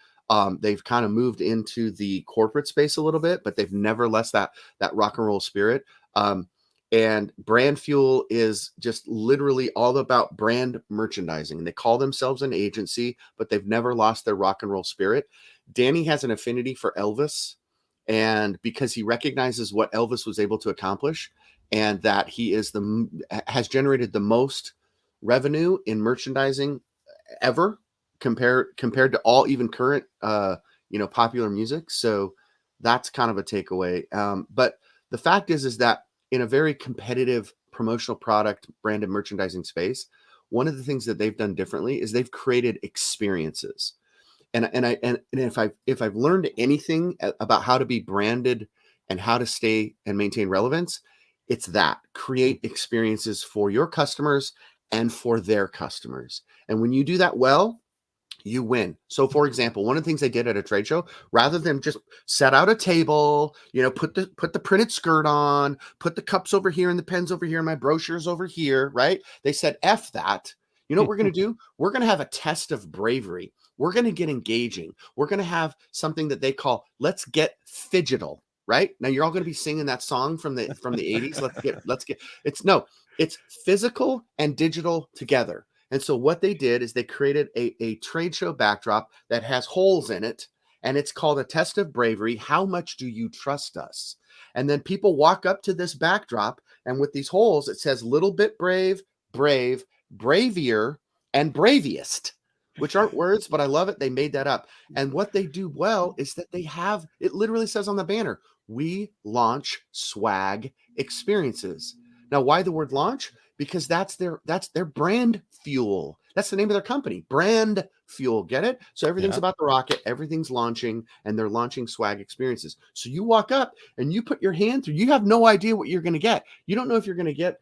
They've kind of moved into the corporate space a little bit, but they've never left that rock and roll spirit. And Brand Fuel is just literally all about brand merchandising. And they call themselves an agency, but they've never lost their rock and roll spirit. Danny has an affinity for Elvis, and because he recognizes what Elvis was able to accomplish, and that he has generated the most revenue in merchandising ever compared to all even current popular music. So that's kind of a takeaway. But the fact is that in a very competitive promotional product branded merchandising space, one of the things that they've done differently is they've created experiences. And if I've learned anything about how to be branded and how to stay and maintain relevance, it's that create experiences for your customers and for their customers. And when you do that well, you win. So for example, one of the things they did at a trade show, rather than just set out a table, put the printed skirt on, put the cups over here and the pens over here and my brochures over here, right? They said, F that. You know what we're going to do? We're going to have a test of bravery. We're going to get engaging. We're going to have something that they call, let's get phygital, right? Now you're all going to be singing that song from the 80s. It's physical and digital together. And so what they did is they created a trade show backdrop that has holes in it, and it's called a test of bravery. How much do you trust us? And then people walk up to this backdrop, and with these holes, it says little bit brave, brave, bravier, and braviest, which aren't words, but I love it. They made that up. And what they do well is that they have, it literally says on the banner, we launch swag experiences. Now, why the word launch? Because that's their brand fuel. That's the name of their company, brand fuel. Get it? So everything's about the rocket, everything's launching, and they're launching swag experiences. So you walk up and you put your hand through, you have no idea what you're going to get. You don't know if you're going to get,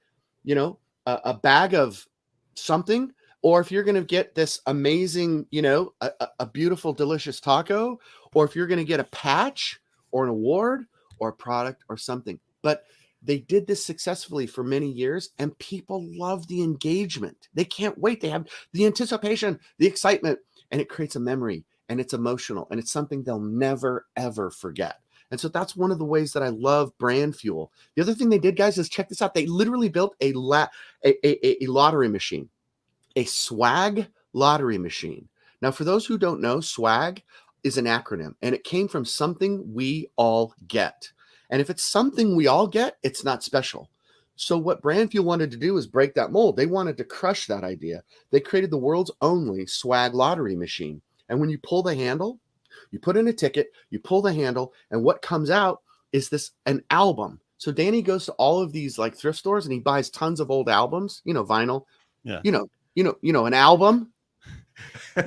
a bag of something, or if you're going to get this amazing, a beautiful, delicious taco, or if you're going to get a patch or an award or a product or something. But they did this successfully for many years, and people love the engagement. They can't wait. They have the anticipation, the excitement, and it creates a memory, and it's emotional, and it's something they'll never, ever forget. And so that's one of the ways that I love brand fuel. The other thing they did, guys, is check this out. They literally built a lottery machine, a swag lottery machine. Now, for those who don't know, swag is an acronym, and it came from something we all get. And if it's something we all get, it's not special. So what Brand Fuel wanted to do is break that mold. They wanted to crush that idea. They created the world's only swag lottery machine. And when you pull the handle, you put in a ticket, you pull the handle, and what comes out is an album. So Danny goes to all of these like thrift stores and he buys tons of old albums, vinyl. Yeah. An album.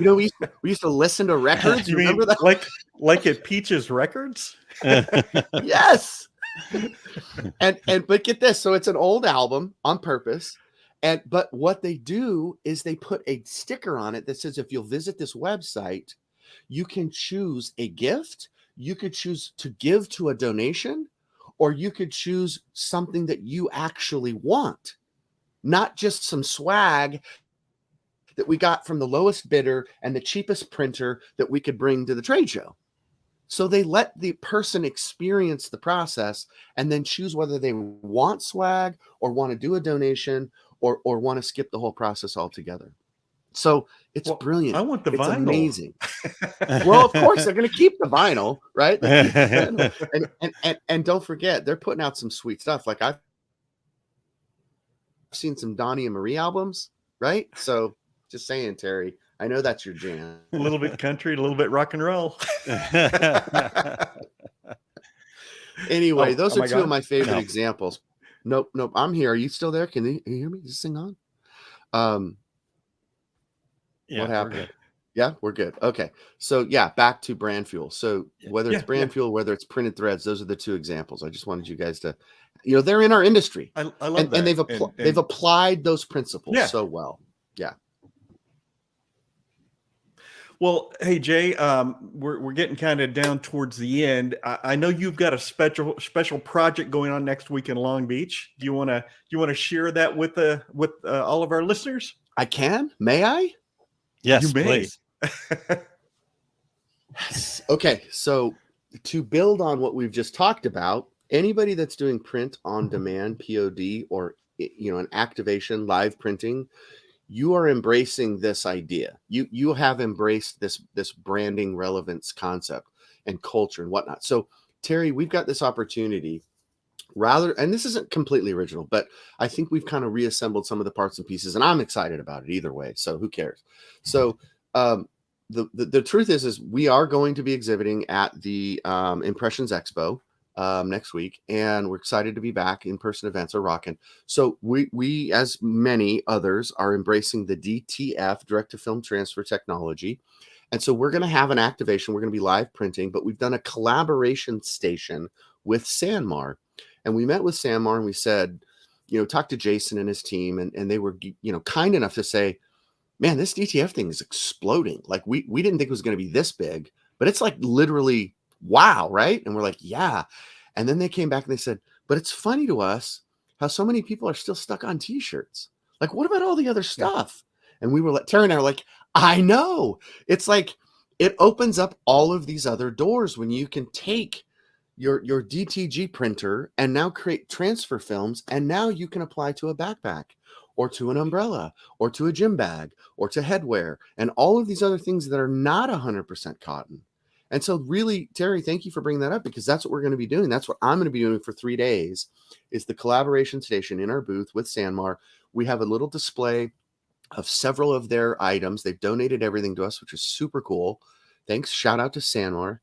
We used to listen to records. You remember mean that? Like at Peaches Records? Yes. But get this. So it's an old album on purpose. But what they do is they put a sticker on it that says, if you'll visit this website, you can choose a gift. You could choose to give to a donation, or you could choose something that you actually want, not just some swag that we got from the lowest bidder and the cheapest printer that we could bring to the trade show. So they let the person experience the process and then choose whether they want swag or want to do a donation or want to skip the whole process altogether. So it's brilliant. I want the vinyl. Amazing. Well, of course, they're going to keep the vinyl, right? And don't forget, they're putting out some sweet stuff. Like I've seen some Donnie and Marie albums, right? So just saying, Terry, I know that's your jam. A little bit country, a little bit rock and roll. Anyway, those are two of my favorite examples. Nope. I'm here. Are you still there? Can you hear me? Is this thing on? What happened? We're good. Okay. So back to brand fuel. So whether it's brand fuel, whether it's printed threads, those are the two examples. I just wanted you guys to, they're in our industry. I love that. And they've applied those principles so well. Yeah. Well, hey Jay, we're getting kind of down towards the end. I know you've got a special project going on next week in Long Beach. Do you want to share that with all of our listeners? I can. May I? Yes, you may. Please. Okay, so to build on what we've just talked about, anybody that's doing print on demand, POD, or an activation, live printing, you are embracing this idea. You have embraced this branding relevance concept and culture and whatnot. So Terry, we've got this opportunity and this isn't completely original, but I think we've kind of reassembled some of the parts and pieces, and I'm excited about it either way. So who cares? So the truth is we are going to be exhibiting at the Impressions Expo next week, and we're excited to be back. In-person events are rocking. So we, as many others, are embracing the DTF, direct to film transfer technology. And so we're going to have an activation. We're going to be live printing, but we've done a collaboration station with Sanmar. And we met with Sanmar and we said, talk to Jason and his team. And they were, kind enough to say, man, this DTF thing is exploding. Like we didn't think it was going to be this big, but it's like literally, wow. Right. And we're like, yeah. And then they came back and they said, but it's funny to us how so many people are still stuck on t-shirts. Like, what about all the other stuff? And we were like, Terry and I were like, I know. It's like, it opens up all of these other doors when you can take your DTG printer and now create transfer films. And now you can apply to a backpack or to an umbrella or to a gym bag or to headwear and all of these other things that are not 100% cotton. And so really, Terry, thank you for bringing that up, because that's what we're going to be doing. That's what I'm going to be doing for 3 days, is the collaboration station in our booth with Sanmar. We have a little display of several of their items. They've donated everything to us, which is super cool. Thanks. Shout out to Sanmar.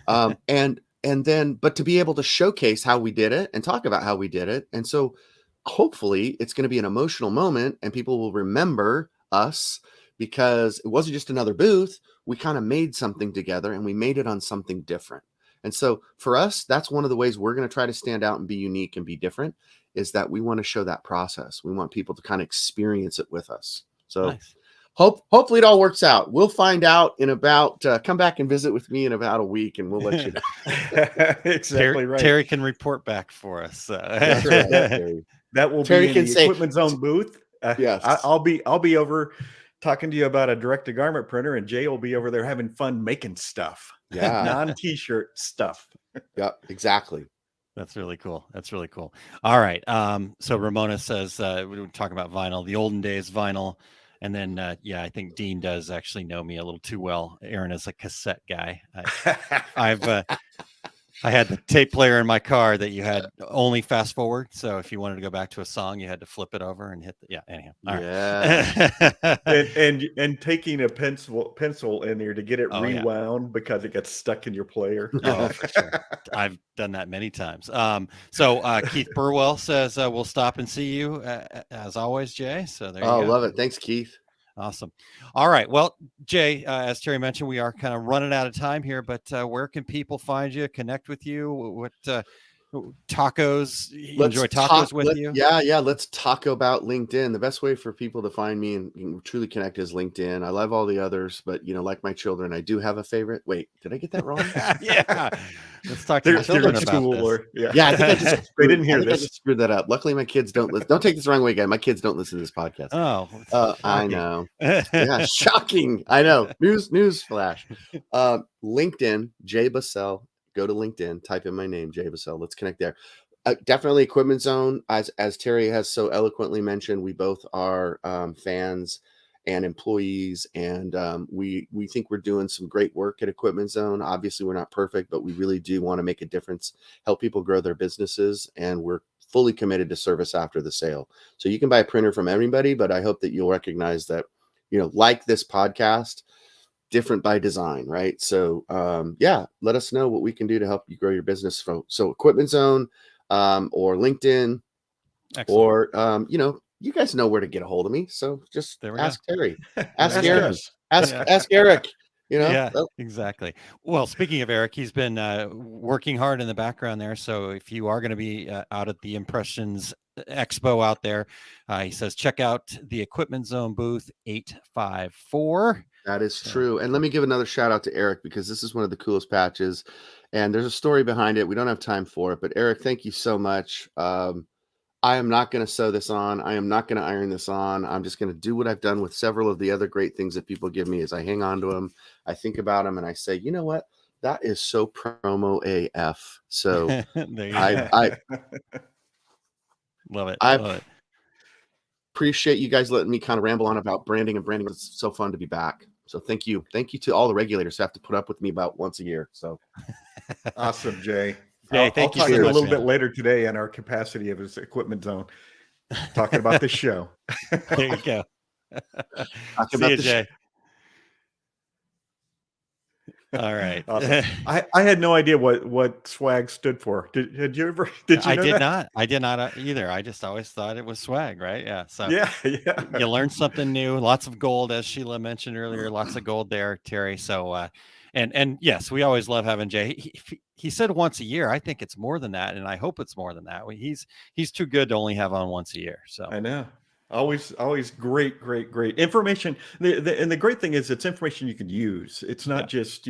And then, but to be able to showcase how we did it and talk about how we did it. And so hopefully it's going to be an emotional moment and people will remember us, because it wasn't just another booth. We kind of made something together and we made it on something different. And so for us, that's one of the ways we're going to try to stand out and be unique and be different, is that we want to show that process. We want people to kind of experience it with us. So Nice. Hopefully it all works out. We'll find out in about, come back and visit with me in about a week and we'll let you know. Exactly right. Terry can report back for us. That's right, Terry. That will Terry be in can the say, Equipment Zone booth. Yes. I'll be over talking to you about a direct-to-garment printer, and Jay will be over there having fun making stuff. Yeah. Non-t-shirt stuff. Yeah, exactly. That's really cool. That's really cool. All right. So Ramona says, we were talking about vinyl, the olden days vinyl. And then, I think Dean does actually know me a little too well. Aaron is a cassette guy. I had the tape player in my car that you had only fast forward. So if you wanted to go back to a song, you had to flip it over and hit anyhow. All right. and taking a pencil in there to get it rewound because it gets stuck in your player. Oh, for sure. I've done that many times. So Keith Burwell says, we'll stop and see you as always, Jay. So there you go. Love it. Thanks, Keith. Awesome. All right. Well, Jay, as Terry mentioned, we are kind of running out of time here, but where can people find you, connect with you? What tacos? Enjoy tacos with you? Yeah. Let's talk about LinkedIn. The best way for people to find me and truly connect is LinkedIn. I love all the others, but like my children, I do have a favorite. Wait, did I get that wrong? Yeah. Let's talk to your children about this. I think they didn't hear this. I just screwed that up. Luckily, my kids don't listen. Don't take this the wrong way, guys. My kids don't listen to this podcast. Oh, I know. Yeah, shocking. I know. News flash. LinkedIn, Jay Busselle. Go to LinkedIn, type in my name, Jay Busselle. Let's connect there. Definitely Equipment Zone. As Terry has so eloquently mentioned, we both are fans and employees, and we think we're doing some great work at Equipment Zone. Obviously, we're not perfect, but we really do want to make a difference, help people grow their businesses, and we're fully committed to service after the sale. So you can buy a printer from everybody, but I hope that you'll recognize that, like this podcast, different by design, right? So let us know what we can do to help you grow your business. So Equipment Zone or LinkedIn. Excellent. Or you guys know where to get a hold of me. So just ask Terry, ask Eric, ask Eric. Yeah, exactly. Well, speaking of Eric, he's been working hard in the background there. So if you are going to be out at the Impressions Expo out there, he says, check out the Equipment Zone booth 854. That is true. And let me give another shout out to Eric, because this is one of the coolest patches and there's a story behind it. We don't have time for it, but Eric, thank you so much. I am not going to sew this on. I am not going to iron this on. I'm just going to do what I've done with several of the other great things that people give me, is I hang on to them. I think about them and I say, you know what? That is so promo AF. So I love it. Love it. Appreciate you guys letting me kind of ramble on about branding and branding. It's so fun to be back. So thank you. Thank you to all the regulators who have to put up with me about once a year. So awesome, Jay. Jay, I'll thank you talk so to you a much, little man. bit later today on our capacity of his Equipment Zone, talking about this show. There you go. Talk See about you, the Jay. All right. Awesome. I had no idea what swag stood for. Did you ever? Did you I know did that? not. I did not either. I just always thought it was swag, right? Yeah. So Yeah, yeah. you learn something new. Lots of gold, as Sheila mentioned earlier. Lots of gold there, Terry. So, and yes, we always love having Jay. He said once a year. I think it's more than that, and I hope it's more than that. He's too good to only have on once a year. So I know. Always great information. And the great thing is, it's information you can use. It's not just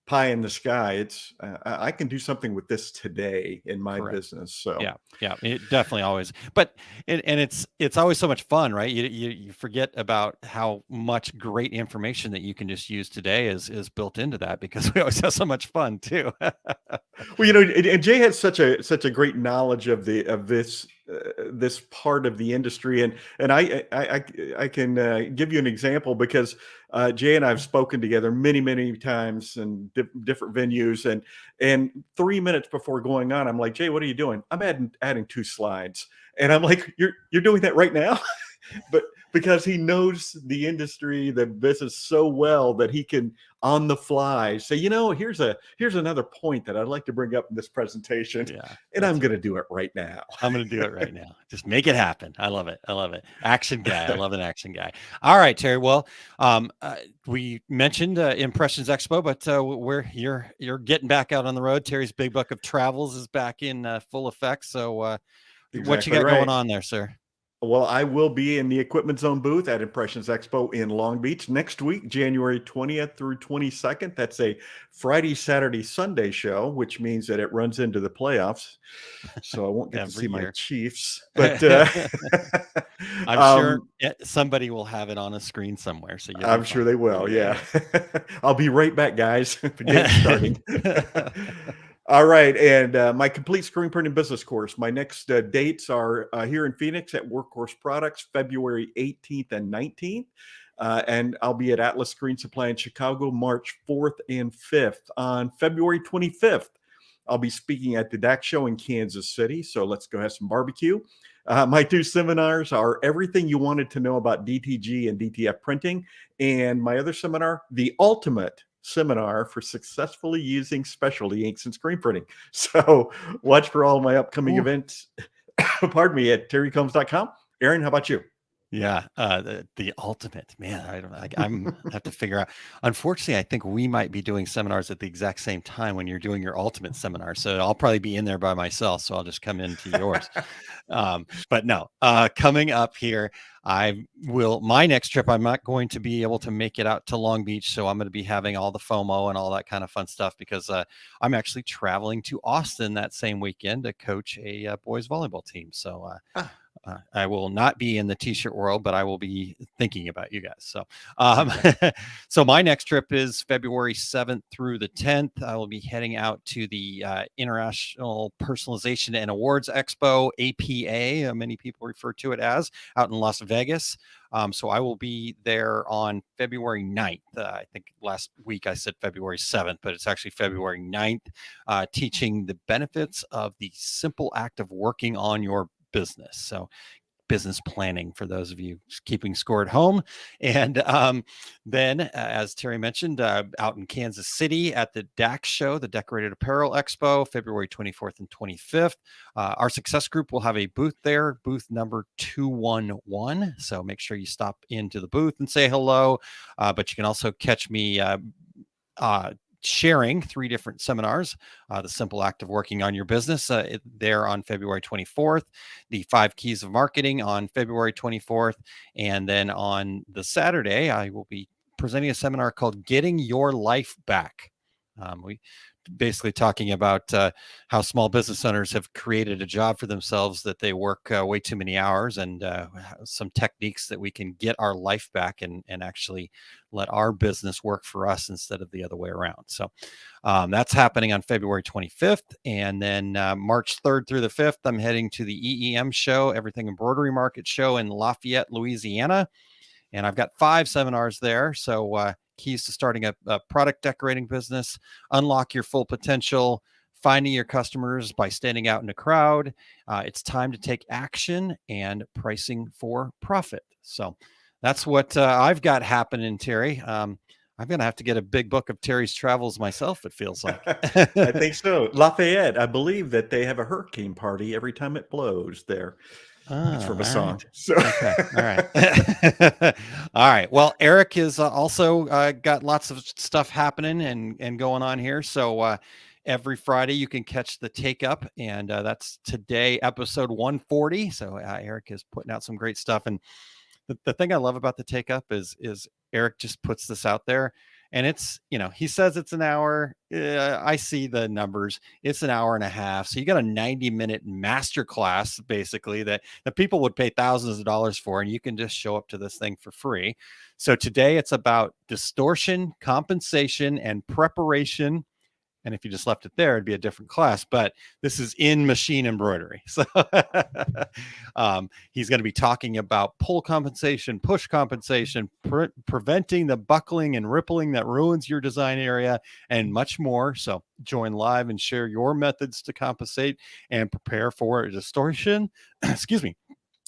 pie in the sky. It's I can do something with this today in my correct. business. So Yeah, it definitely always. But and it's always so much fun, right? You forget about how much great information that you can just use today is built into that, because we always have so much fun too. Well, and Jay has such a great knowledge of this part of the industry, and I can give you an example, because Jay and I have spoken together many times in different venues, and 3 minutes before going on, I'm like, Jay, what are you doing? I'm adding 2 slides, and I'm like, you're doing that right now, but because he knows the industry, the business so well, that he can on the fly say, here's another point that I'd like to bring up in this presentation. Yeah, and I'm going to do it right now. I'm going to do it right now. Just make it happen. I love it. Action guy. I love an action guy. All right, Terry. Well, we mentioned Impressions Expo, but you're getting back out on the road. Terry's Big Buck of Travels is back in full effect. So what you got going on there, sir? Well, I will be in the Equipment Zone booth at Impressions Expo in Long Beach next week, January 20th through 22nd. That's a Friday, Saturday, Sunday show, which means that it runs into the playoffs. So I won't get to see my Chiefs. But I'm sure somebody will have it on a screen somewhere. So I'm sure they will. Yeah. I'll be right back, guys. The game's starting. All right, and my complete screen printing business course. My next dates are here in Phoenix at Workhorse Products, February 18th and 19th. And I'll be at Atlas Screen Supply in Chicago, March 4th and 5th. On February 25th, I'll be speaking at the DAC show in Kansas City. So let's go have some barbecue. My 2 seminars are Everything You Wanted to Know About DTG and DTF Printing. And my other seminar, The Ultimate Seminar for Successfully Using Specialty Inks and Screen Printing. So watch for all my upcoming events. Pardon me, at terrycombs.com. Aaron, how about you? Yeah, the ultimate, man. I'm have to figure out. Unfortunately, I think we might be doing seminars at the exact same time when you're doing your ultimate seminar. So I'll probably be in there by myself. So I'll just come into yours. But no, coming up here, my next trip, I'm not going to be able to make it out to Long Beach. So I'm going to be having all the FOMO and all that kind of fun stuff, because I'm actually traveling to Austin that same weekend to coach a boys volleyball team. So I will not be in the t-shirt world, but I will be thinking about you guys. So, so my next trip is February 7th through the 10th. I will be heading out to the International Personalization and Awards Expo, APA, many people refer to it as, out in Las Vegas. So I will be there on February 9th. I think last week I said February 7th, but it's actually February 9th, teaching the benefits of the simple act of working on your business. So business planning for those of you keeping score at home. And then, as Terry mentioned, out in Kansas City at the DAC show, the Decorated Apparel Expo, February 24th and 25th. Our success group will have a booth there, booth number 211. So make sure you stop into the booth and say hello. But you can also catch me sharing 3 different seminars, the simple act of working on your business there on February 24th, the 5 keys of marketing on February 24th. And then on the Saturday, I will be presenting a seminar called Getting Your Life Back. We basically talking about how small business owners have created a job for themselves that they work way too many hours, and some techniques that we can get our life back and actually let our business work for us instead of the other way around. So that's happening on February 25th. And then March 3rd through the 5th, I'm heading to the EEM show, Everything Embroidery Market show in Lafayette, Louisiana. And I've got 5 seminars there. So keys to starting a product decorating business, unlock your full potential, finding your customers by standing out in a crowd. It's time to take action, and pricing for profit. So that's what I've got happening, Terry. I'm going to have to get a big book of Terry's travels myself, it feels like. I think so. Lafayette, I believe that they have a hurricane party every time it blows there. It's from a song. Right. So. Okay. All right. All right. Well, Eric is also got lots of stuff happening and going on here. So every Friday you can catch the Take Up, and that's today, episode 140. So Eric is putting out some great stuff. And the thing I love about the Take Up is Eric just puts this out there, and it's, he says it's an hour. I see the numbers. It's an hour and a half. So you got a 90-minute masterclass basically that people would pay thousands of dollars for, and you can just show up to this thing for free. So today it's about distortion, compensation, and preparation. And if you just left it there, it'd be a different class, but this is in machine embroidery. So he's going to be talking about pull compensation, push compensation, preventing the buckling and rippling that ruins your design area, and much more. So join live and share your methods to compensate and prepare for a distortion. Excuse me.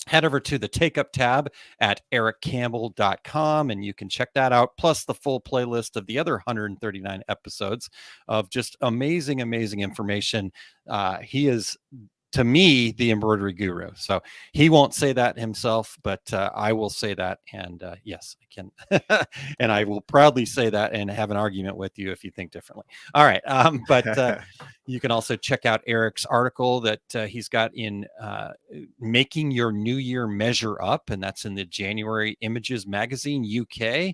Head over to the Take Up tab at ericcampbell.com, and you can check that out, plus the full playlist of the other 139 episodes of just amazing, amazing information. He is, to me, the embroidery guru. So he won't say that himself, but I will say that. And yes, I can. And I will proudly say that and have an argument with you if you think differently. All right. But you can also check out Eric's article that he's got in Making Your New Year Measure Up. And that's in the January Images Magazine UK.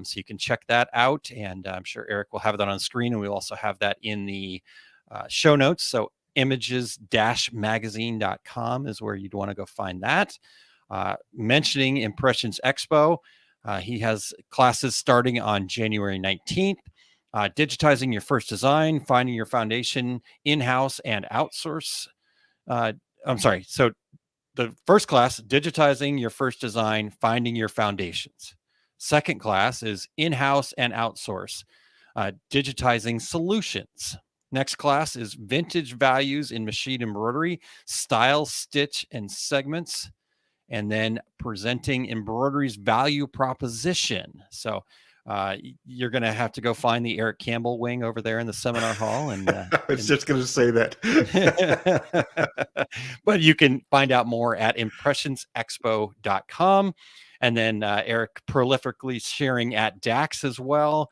So you can check that out. And I'm sure Eric will have that on screen. And we'll also have that in the show notes. So images-magazine.com is where you'd want to go find that. Mentioning Impressions Expo, he has classes starting on January 19th. Digitizing your first design, finding your foundation in-house and outsource. So the first class, digitizing your first design, finding your foundations. Second class is in-house and outsource, digitizing solutions. Next class is vintage values in machine embroidery, style, stitch, and segments, and then presenting embroidery's value proposition. So you're going to have to go find the Eric Campbell wing over there in the seminar hall. And I was just going to say that. But you can find out more at impressionsexpo.com. And then Eric prolifically sharing at DAX as well.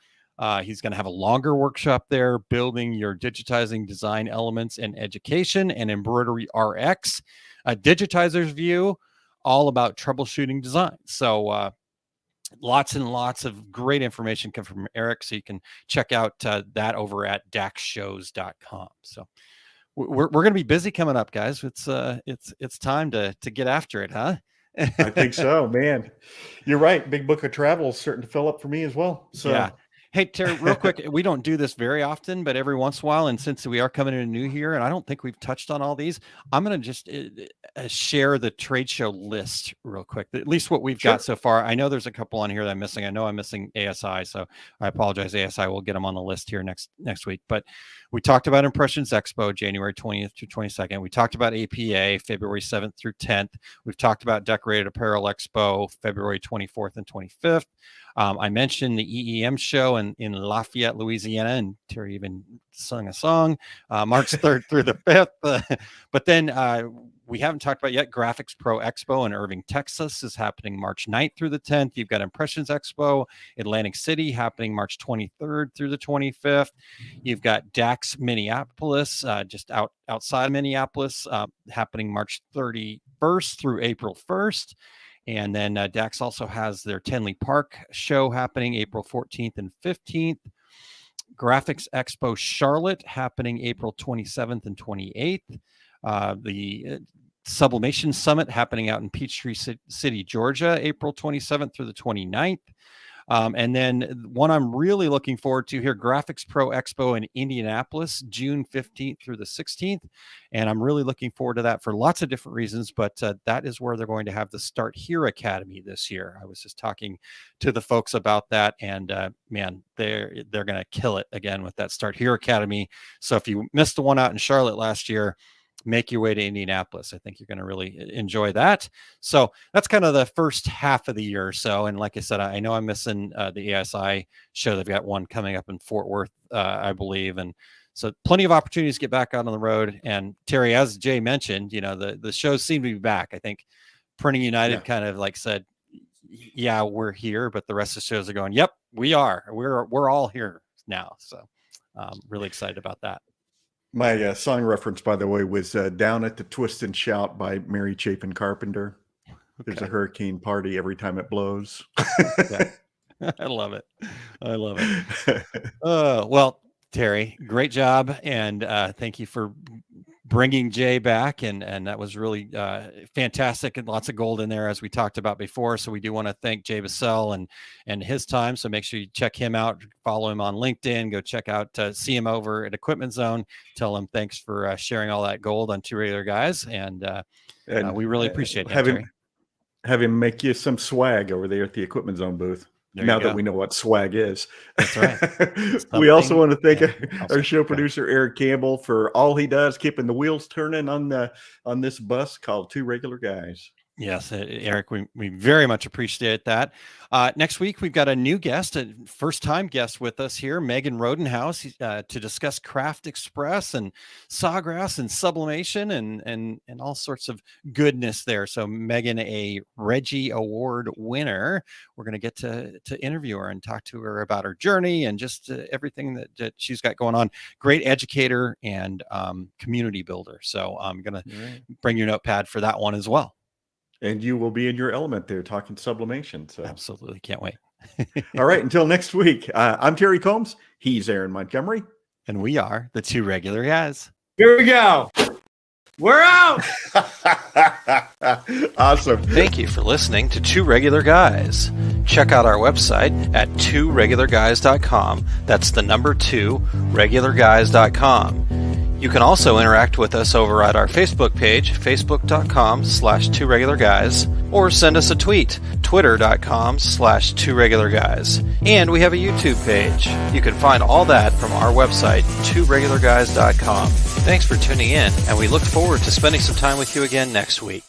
He's going to have a longer workshop there, building your digitizing design elements in education, and embroidery RX, a digitizer's view, all about troubleshooting design. So lots and lots of great information come from Eric. So you can check out that over at daxshows.com. So we're going to be busy coming up, guys. It's time to get after it, huh? I think so, man. You're right. Big book of travel is starting to fill up for me as well. So yeah. Hey, Terry, real quick, we don't do this very often, but every once in a while, and since we are coming into new year, and I don't think we've touched on all these, I'm going to just share the trade show list real quick, at least what we've got so far. I know there's a couple on here that I'm missing. I know I'm missing ASI, so I apologize, ASI. We'll get them on the list here next week. But we talked about Impressions Expo, January 20th through 22nd. We talked about APA, February 7th through 10th. We've talked about Decorated Apparel Expo, February 24th and 25th. I mentioned the EEM show in Lafayette, Louisiana, and Terry even sung a song, March 3rd through the 5th. But then we haven't talked about yet, Graphics Pro Expo in Irving, Texas is happening March 9th through the 10th. You've got Impressions Expo, Atlantic City, happening March 23rd through the 25th. You've got DAX Minneapolis, just outside Minneapolis, happening March 31st through April 1st. And then DAX also has their Tenley Park show happening April 14th and 15th. Graphics Expo Charlotte happening April 27th and 28th. The Sublimation Summit happening out in Peachtree City, Georgia, April 27th through the 29th. And then one I'm really looking forward to here, Graphics Pro Expo in Indianapolis, June 15th through the 16th. And I'm really looking forward to that for lots of different reasons, but that is where they're going to have the Start Here Academy this year. I was just talking to the folks about that, and man, they're going to kill it again with that Start Here Academy. So if you missed the one out in Charlotte last year, make your way to Indianapolis. I think you're going to really enjoy that. So that's kind of the first half of the year or so. And like I said, I know I'm missing the ASI show. They've got one coming up in Fort Worth, I believe. And so plenty of opportunities to get back out on the road. And Terry, as Jay mentioned, the shows seem to be back. I think Printing United kind of like said, yeah, we're here, but the rest of the shows are going, yep, we are. We're all here now. So really excited about that. My song reference, by the way, was Down at the Twist and Shout by Mary Chapin Carpenter. There's a hurricane party every time it blows. I love it. I love it. Well, Terry, great job. And thank you for bringing Jay back. And that was really fantastic, and lots of gold in there, as we talked about before. So we do want to thank Jay Busselle and his time. So make sure you check him out, follow him on LinkedIn, go check out, see him over at Equipment Zone. Tell him thanks for sharing all that gold on Two Regular Guys. And we really appreciate it. Have him make you some swag over there at the Equipment Zone booth. Now that we know what swag is. That's right. We also want to thank our show producer, Eric Campbell, for all he does, keeping the wheels turning on this bus called Two Regular Guys. Yes, Eric, we very much appreciate that. Next week, we've got a new guest, a first-time guest with us here, Megan Rodenhouse, to discuss Craft Express and Sawgrass and sublimation and all sorts of goodness there. So Megan, a Reggie Award winner, we're going to get to interview her and talk to her about her journey and just everything that she's got going on. Great educator and community builder. So I'm going to bring your notepad for that one as well. And you will be in your element there talking sublimation. So absolutely. Can't wait. All right. Until next week, I'm Terry Combs. He's Aaron Montgomery. And we are the Two Regular Guys. Here we go. We're out. Awesome. Thank you for listening to Two Regular Guys. Check out our website at tworegularguys.com. That's the number 2, regularguys.com. You can also interact with us over at our Facebook page, facebook.com/tworegularguys, or send us a tweet, twitter.com/tworegularguys. And we have a YouTube page. You can find all that from our website, tworegularguys.com. Thanks for tuning in, and we look forward to spending some time with you again next week.